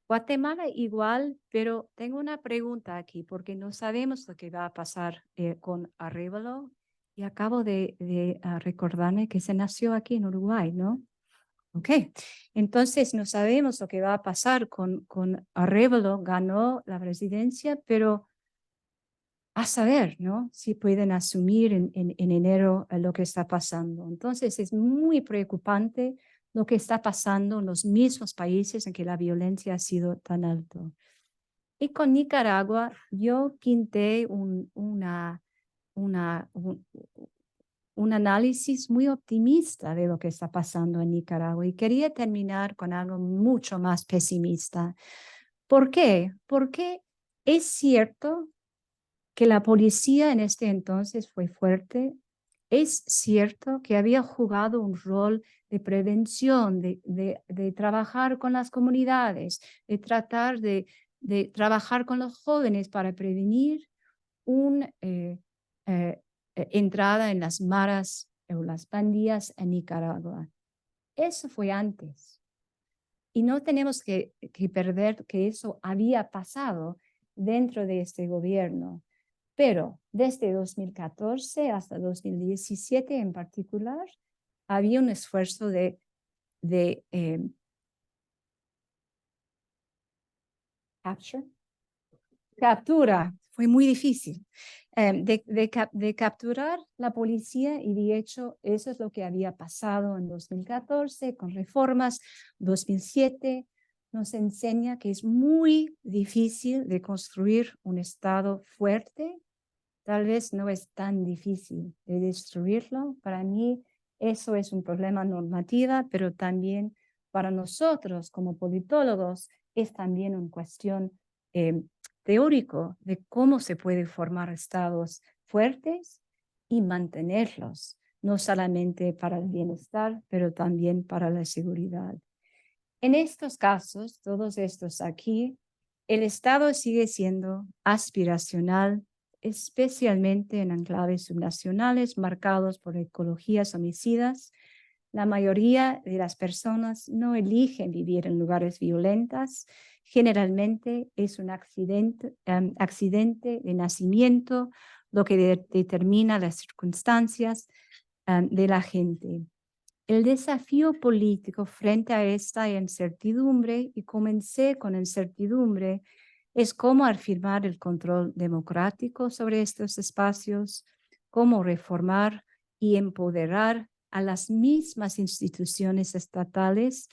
Speaker 2: Guatemala igual, pero tengo una pregunta aquí porque no sabemos lo que va a pasar con Arévalo y acabo de recordarme que se nació aquí en Uruguay, ¿no? Ok, entonces no sabemos lo que va a pasar con Arévalo, ganó la presidencia, pero a saber, ¿no? Si pueden asumir en enero lo que está pasando. Entonces es muy preocupante lo que está pasando en los mismos países en que la violencia ha sido tan alta. Y con Nicaragua yo pinté un análisis muy optimista de lo que está pasando en Nicaragua y quería terminar con algo mucho más pesimista. ¿Por qué? Porque es cierto que la policía en este entonces fue fuerte. Es cierto que había jugado un rol de prevención, de trabajar con las comunidades, de tratar de trabajar con los jóvenes para prevenir una entrada en las maras o las pandillas en Nicaragua. Eso fue antes. Y no tenemos que perder que eso había pasado dentro de este gobierno. Pero desde 2014 hasta 2017 en particular, había un esfuerzo de captura, fue muy difícil, de capturar la policía y de hecho eso es lo que había pasado en 2014 con reformas. 2007 nos enseña que es muy difícil de construir un Estado fuerte. Tal vez no es tan difícil de destruirlo. Para mí eso es un problema normativo, pero también para nosotros como politólogos es también una cuestión teórico de cómo se puede formar estados fuertes y mantenerlos, no solamente para el bienestar, pero también para la seguridad. En estos casos, todos estos aquí, el Estado sigue siendo aspiracional, especialmente en enclaves subnacionales marcados por ecologías homicidas, La mayoría de las personas no eligen vivir en lugares violentos. Generalmente es un accidente de nacimiento lo que determina las circunstancias de la gente. El desafío político frente a esta incertidumbre, y comencé con incertidumbre, es cómo afirmar el control democrático sobre estos espacios, cómo reformar y empoderar a las mismas instituciones estatales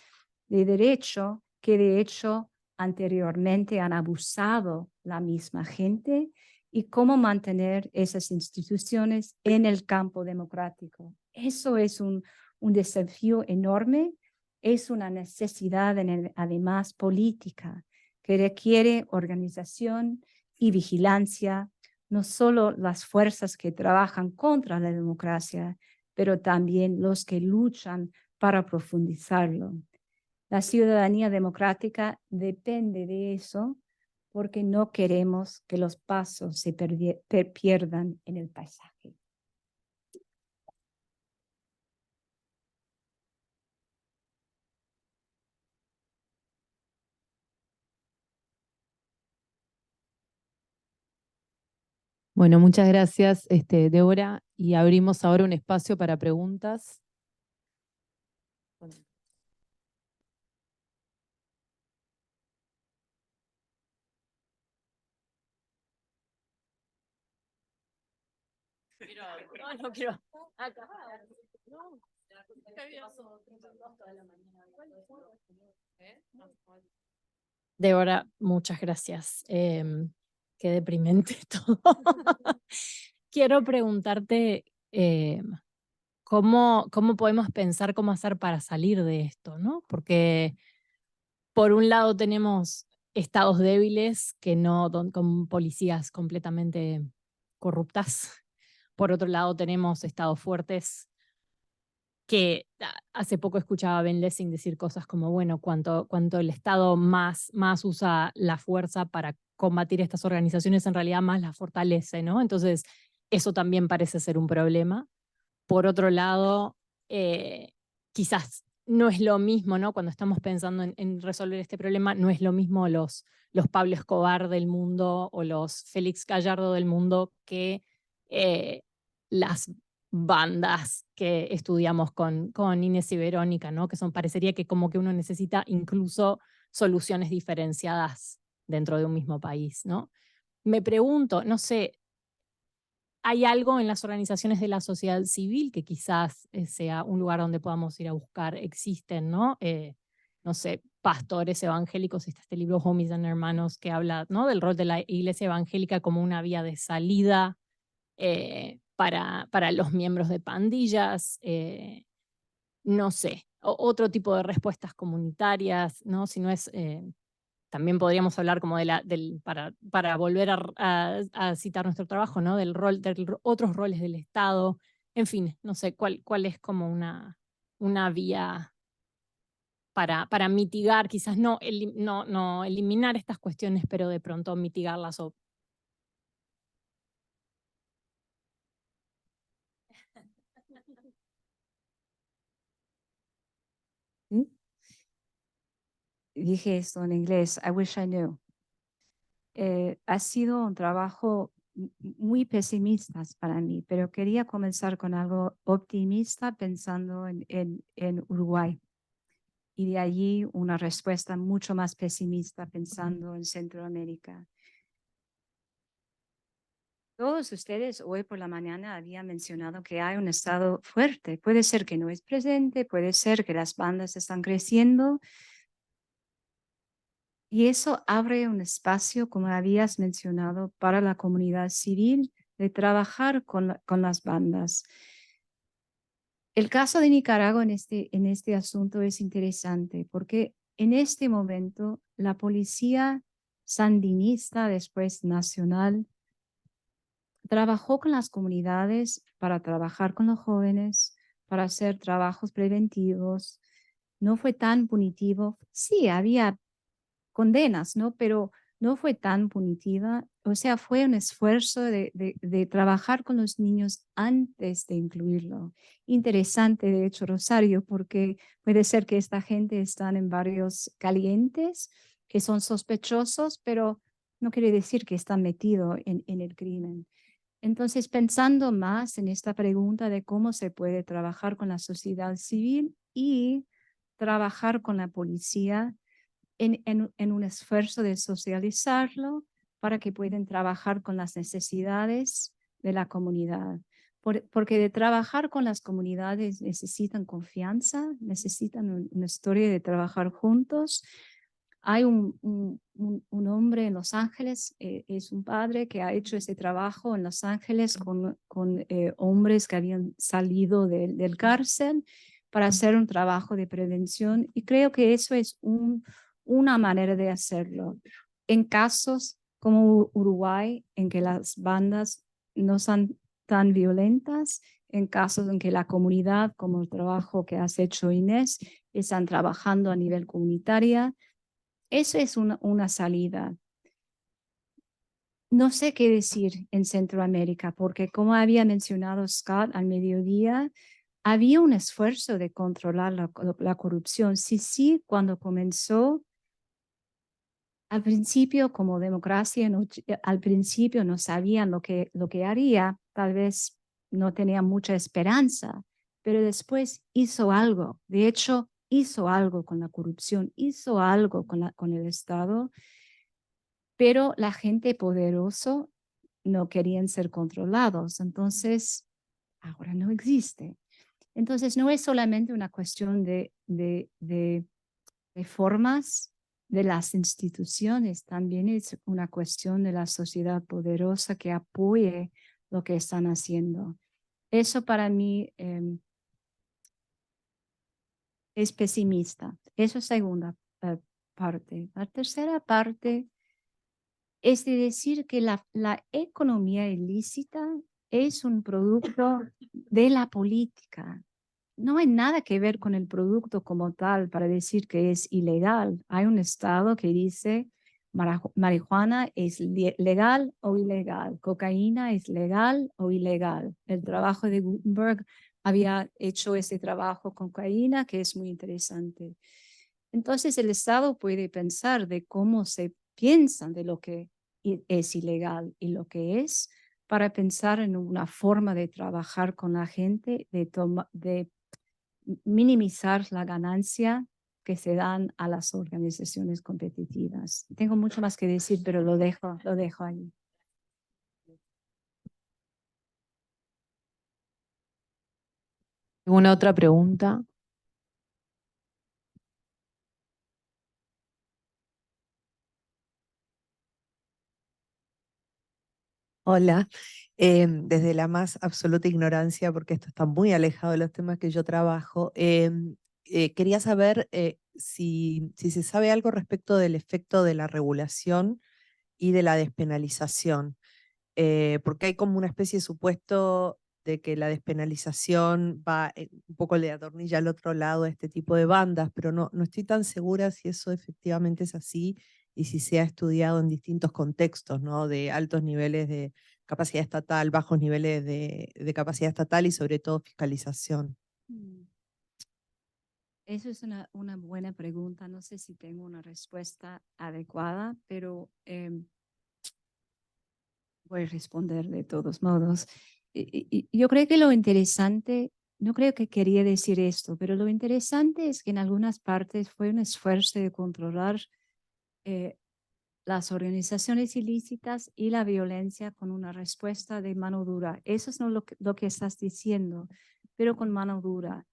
Speaker 2: de derecho que de hecho anteriormente han abusado la misma gente, y cómo mantener esas instituciones en el campo democrático. Eso es un desafío enorme, es una necesidad además política que requiere organización y vigilancia, no solo las fuerzas que trabajan contra la democracia, pero también los que luchan para profundizarlo. La ciudadanía democrática depende de eso, porque no queremos que los pasos se pierdan en el paisaje.
Speaker 1: Bueno, muchas gracias, Débora, y abrimos ahora un espacio para preguntas. No quiero acabar. No.
Speaker 3: Débora, muchas gracias. Qué deprimente todo. Quiero preguntarte cómo podemos pensar cómo hacer para salir de esto, ¿no? Porque por un lado tenemos estados débiles con policías completamente corruptas. Por otro lado tenemos estados fuertes que hace poco escuchaba a Ben Lessing decir cosas como, bueno, cuanto el Estado más usa la fuerza para combatir estas organizaciones, en realidad más las fortalece, ¿no? Entonces, eso también parece ser un problema. Por otro lado, quizás no es lo mismo, ¿no? Cuando estamos pensando en resolver este problema, no es lo mismo los Pablo Escobar del mundo o los Félix Gallardo del mundo que las bandas que estudiamos con Inés y Verónica, ¿no? Que parecería que como que uno necesita incluso soluciones diferenciadas dentro de un mismo país, ¿no? Me pregunto, no sé, ¿hay algo en las organizaciones de la sociedad civil que quizás sea un lugar donde podamos ir a buscar? Existen, ¿no? No sé, pastores evangélicos, está este libro Homies and Hermanos que habla, ¿no? Del rol de la iglesia evangélica como una vía de salida para los miembros de pandillas, no sé, otro tipo de respuestas comunitarias, ¿no? Si no es, también podríamos hablar como para volver a citar nuestro trabajo, ¿no? Otros roles del Estado, en fin, no sé, cuál es como una vía para mitigar, quizás no eliminar estas cuestiones, pero de pronto mitigarlas o
Speaker 2: ¿Sí? Dije esto en inglés, I wish I knew. Ha sido un trabajo muy pesimista para mí, pero quería comenzar con algo optimista pensando en Uruguay, y de allí una respuesta mucho más pesimista pensando en Centroamérica. Todos ustedes hoy por la mañana habían mencionado que hay un estado fuerte. Puede ser que no es presente, puede ser que las bandas están creciendo, y eso abre un espacio, como habías mencionado, para la comunidad civil de trabajar con las bandas. El caso de Nicaragua en este asunto es interesante porque en este momento la policía sandinista, después nacional, trabajó con las comunidades para trabajar con los jóvenes, para hacer trabajos preventivos. No fue tan punitivo. Sí, había condenas, ¿no? Pero no fue tan punitiva. o sea, fue un esfuerzo de trabajar con los niños antes de incluirlo. Interesante, de hecho, Rosario, porque puede ser que esta gente están en barrios calientes, que son sospechosos, pero no quiere decir que están metidos en el crimen. Entonces, pensando más en esta pregunta de cómo se puede trabajar con la sociedad civil y trabajar con la policía en un esfuerzo de socializarlo para que puedan trabajar con las necesidades de la comunidad. Porque de trabajar con las comunidades necesitan confianza, necesitan una historia de trabajar juntos. Hay un hombre en Los Ángeles, es un padre que ha hecho ese trabajo en Los Ángeles con hombres que habían salido del cárcel para hacer un trabajo de prevención y creo que eso es una manera de hacerlo. En casos como Uruguay, en que las bandas no son tan violentas, en casos en que la comunidad, como el trabajo que has hecho Inés, están trabajando a nivel comunitario, eso es una salida. No sé qué decir en Centroamérica, porque como había mencionado Scott al mediodía, había un esfuerzo de controlar la corrupción. Sí, cuando comenzó, al principio, como democracia, al principio no sabían lo que haría, tal vez no tenían mucha esperanza, pero después hizo algo. De hecho, hizo algo con la corrupción, hizo algo con el Estado, pero la gente poderosa no querían ser controlados. Entonces, ahora no existe. Entonces, no es solamente una cuestión de formas de las instituciones, también es una cuestión de la sociedad poderosa que apoye lo que están haciendo. Eso para mí es pesimista. Eso es segunda parte. La tercera parte es de decir que la economía ilícita es un producto de la política. No hay nada que ver con el producto como tal para decir que es ilegal. Hay un estado que dice marihuana es legal o ilegal, cocaína es legal o ilegal. El trabajo de Gutenberg había hecho ese trabajo con cocaína que es muy interesante. Entonces el estado puede pensar de cómo se piensan de lo que es ilegal y lo que es para pensar en una forma de trabajar con la gente, de minimizar la ganancia que se dan a las organizaciones competitivas. Tengo mucho más que decir, pero lo dejo ahí.
Speaker 1: ¿Alguna otra pregunta?
Speaker 4: Hola, desde la más absoluta ignorancia, porque esto está muy alejado de los temas que yo trabajo, quería saber si se sabe algo respecto del efecto de la regulación y de la despenalización, porque hay como una especie de supuesto de que la despenalización va un poco le atornilla al otro lado a este tipo de bandas, pero no estoy tan segura si eso efectivamente es así y si se ha estudiado en distintos contextos, ¿no? De altos niveles de capacidad estatal, bajos niveles de capacidad estatal y sobre todo fiscalización.
Speaker 2: Eso es una buena pregunta. No sé si tengo una respuesta adecuada, pero voy a responder de todos modos. Yo creo que lo interesante, no creo que quería decir esto, pero lo interesante es que en algunas partes fue un esfuerzo de controlar las organizaciones ilícitas y la violencia con una respuesta de mano dura. Eso es no lo que estás diciendo, pero con mano dura.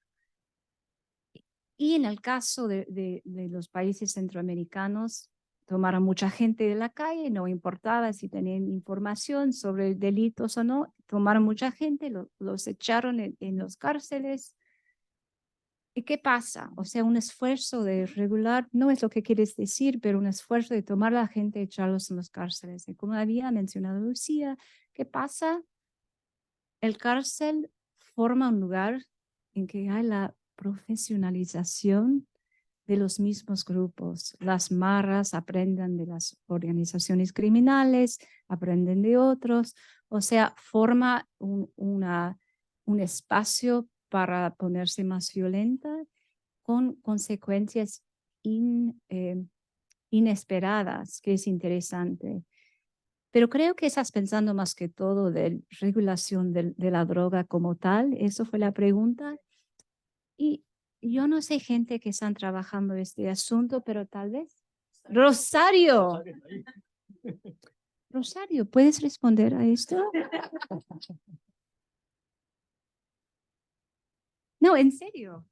Speaker 2: Y en el caso de los países centroamericanos, tomaron mucha gente de la calle, no importaba si tenían información sobre delitos o no, tomaron mucha gente, los echaron en los cárceles. ¿Y qué pasa? O sea, un esfuerzo de regular, no es lo que quieres decir, pero un esfuerzo de tomar a la gente y echarlos en los cárceles. Y como había mencionado Lucía, ¿qué pasa? El cárcel forma un lugar en que hay la profesionalización de los mismos grupos. Las marras aprenden de las organizaciones criminales, aprenden de otros, o sea, forma un espacio para ponerse más violenta con consecuencias inesperadas, que es interesante. Pero creo que estás pensando más que todo de regulación de la droga como tal. Eso fue la pregunta. Y yo no sé gente que están trabajando este asunto, pero tal vez. Rosario. Rosario, ¿puedes responder a esto? No, en serio.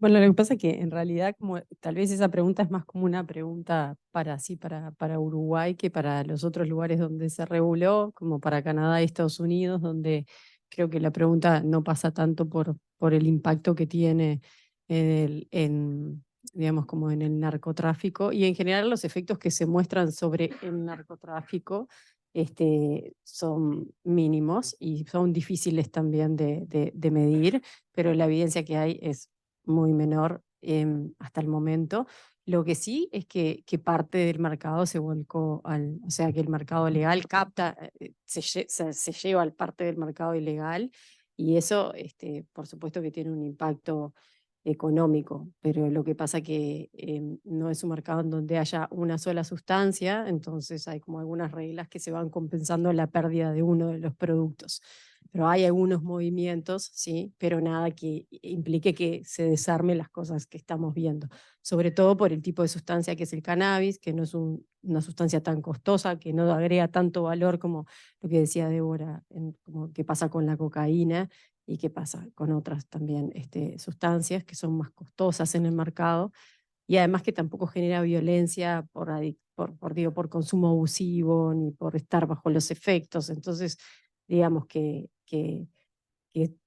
Speaker 5: Bueno, lo que pasa es que en realidad como tal vez esa pregunta es más como una pregunta para Uruguay que para los otros lugares donde se reguló, como para Canadá y Estados Unidos, donde creo que la pregunta no pasa tanto por el impacto que tiene digamos, como en el narcotráfico y en general los efectos que se muestran sobre el narcotráfico son mínimos y son difíciles también de medir, pero la evidencia que hay es muy menor hasta el momento. Lo que sí es que parte del mercado se volcó o sea, que el mercado legal capta, se lleva al parte del mercado ilegal y eso, por supuesto que tiene un impacto económico, pero lo que pasa que no es un mercado en donde haya una sola sustancia, entonces hay como algunas reglas que se van compensando la pérdida de uno de los productos. Pero hay algunos movimientos, sí, pero nada que implique que se desarmen las cosas que estamos viendo, sobre todo por el tipo de sustancia que es el cannabis, que no es una sustancia tan costosa, que no agrega tanto valor como lo que decía Débora, como que pasa con la cocaína y qué pasa con otras también sustancias que son más costosas en el mercado y además que tampoco genera violencia por consumo abusivo ni por estar bajo los efectos. Entonces, digamos que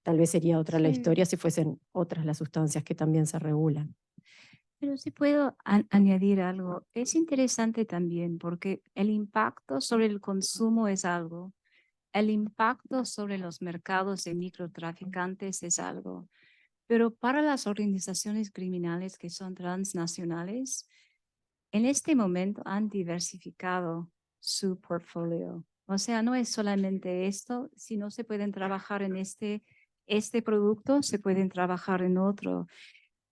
Speaker 5: tal vez sería otra la historia si fuesen otras las sustancias que también se regulan.
Speaker 2: Pero si puedo añadir algo, es interesante también porque el impacto sobre el consumo es algo, el impacto sobre los mercados de microtraficantes es algo, pero para las organizaciones criminales que son transnacionales, en este momento han diversificado su portfolio. O sea, no es solamente esto, si no se pueden trabajar en este producto, se pueden trabajar en otro.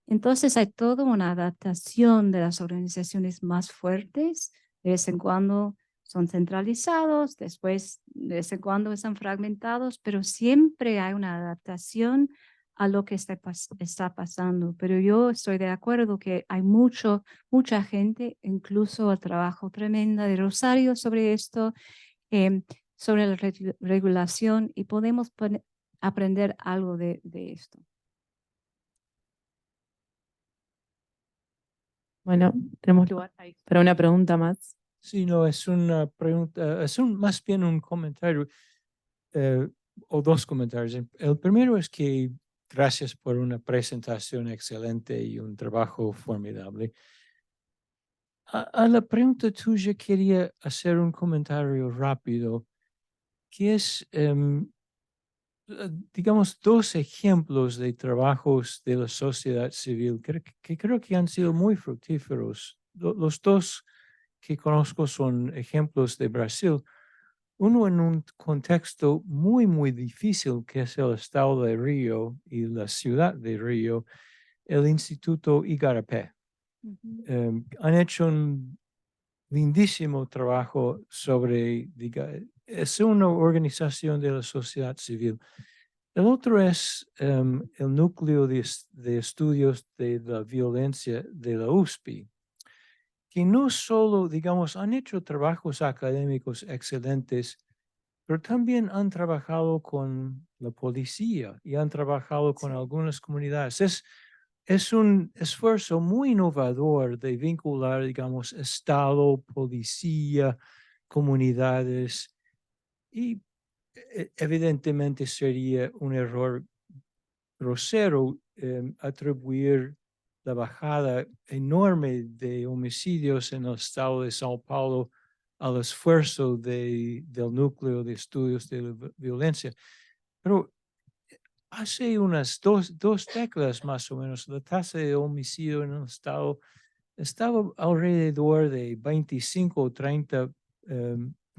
Speaker 2: Entonces hay toda una adaptación de las organizaciones más fuertes. De vez en cuando son centralizados, después de vez en cuando están fragmentados, pero siempre hay una adaptación a lo que está pasando. Pero yo estoy de acuerdo que hay mucha gente, incluso el trabajo tremendo de Rosario sobre esto, sobre la regulación, y podemos aprender algo de esto.
Speaker 1: Bueno, tenemos lugar ahí para una pregunta más.
Speaker 6: Sí, no, es una pregunta, más bien un comentario o dos comentarios. El primero es que gracias por una presentación excelente y un trabajo formidable. A la pregunta tuya quería hacer un comentario rápido, que es, digamos, dos ejemplos de trabajos de la sociedad civil que creo que han sido muy fructíferos. Los dos que conozco son ejemplos de Brasil. Uno en un contexto muy, muy difícil, que es el estado de Río y la ciudad de Río, el Instituto Igarapé. Han hecho un lindísimo trabajo sobre, es una organización de la sociedad civil. El otro es el núcleo de estudios de la violencia de la USP, que no solo, digamos, han hecho trabajos académicos excelentes, pero también han trabajado con la policía y han trabajado con algunas comunidades. Es un esfuerzo muy innovador de vincular, digamos, Estado, policía, comunidades, y evidentemente sería un error grosero atribuir la bajada enorme de homicidios en el estado de Sao Paulo al esfuerzo del núcleo de estudios de la violencia. Pero hace unas dos décadas más o menos, la tasa de homicidio en el estado estaba alrededor de 25 o 30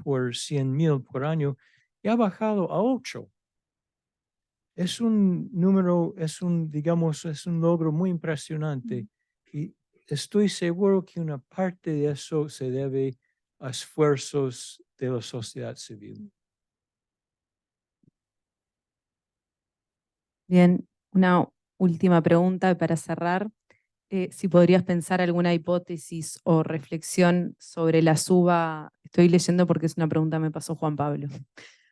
Speaker 6: por 100,000 por año y ha bajado a 8. Es un número, digamos, es un logro muy impresionante y estoy seguro que una parte de eso se debe a esfuerzos de la sociedad civil.
Speaker 1: Bien, una última pregunta para cerrar. Si podrías pensar alguna hipótesis o reflexión sobre la suba, estoy leyendo porque es una pregunta que me pasó Juan Pablo,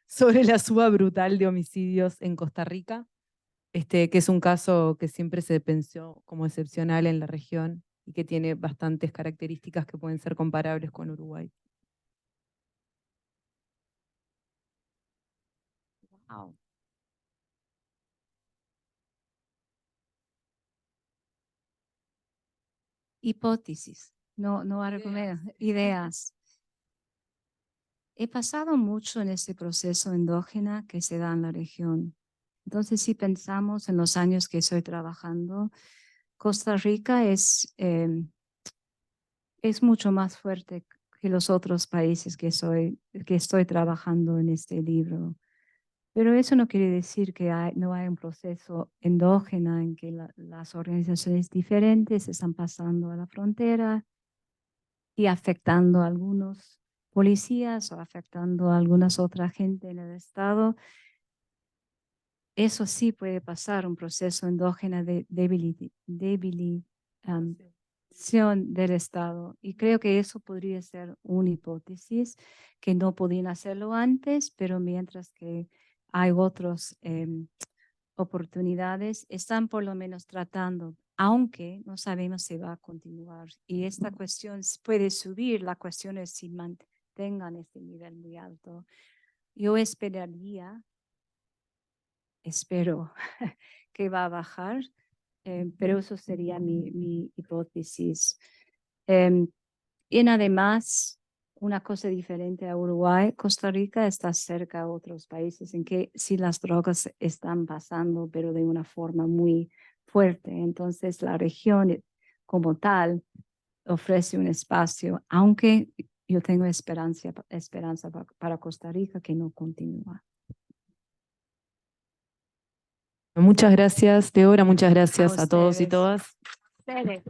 Speaker 1: sobre la suba brutal de homicidios en Costa Rica, que es un caso que siempre se pensó como excepcional en la región y que tiene bastantes características que pueden ser comparables con Uruguay.
Speaker 2: Wow. Hipótesis, no argumentos, ideas. He pasado mucho en este proceso endógena que se da en la región. Entonces, si pensamos en los años que estoy trabajando, Costa Rica es mucho más fuerte que los otros países que estoy trabajando en este libro. Pero eso no quiere decir que no hay un proceso endógeno en que las organizaciones diferentes están pasando a la frontera y afectando a algunos policías o afectando a algunas otras gente en el Estado. Eso sí puede pasar, un proceso endógeno de debilitación del Estado. Y creo que eso podría ser una hipótesis, que no podían hacerlo antes, pero mientras que hay otras oportunidades, están por lo menos tratando, aunque no sabemos si va a continuar. Y esta cuestión puede subir, la cuestión es si mantengan este nivel muy alto. Yo espero que va a bajar, pero eso sería mi hipótesis. Y además, una cosa diferente a Uruguay, Costa Rica está cerca a otros países en que sí las drogas están pasando, pero de una forma muy fuerte. Entonces, la región como tal ofrece un espacio, aunque yo tengo esperanza para Costa Rica que no continúa.
Speaker 1: Muchas gracias, Deborah, muchas gracias a todos y
Speaker 2: ustedes.
Speaker 1: todas.
Speaker 2: Ustedes.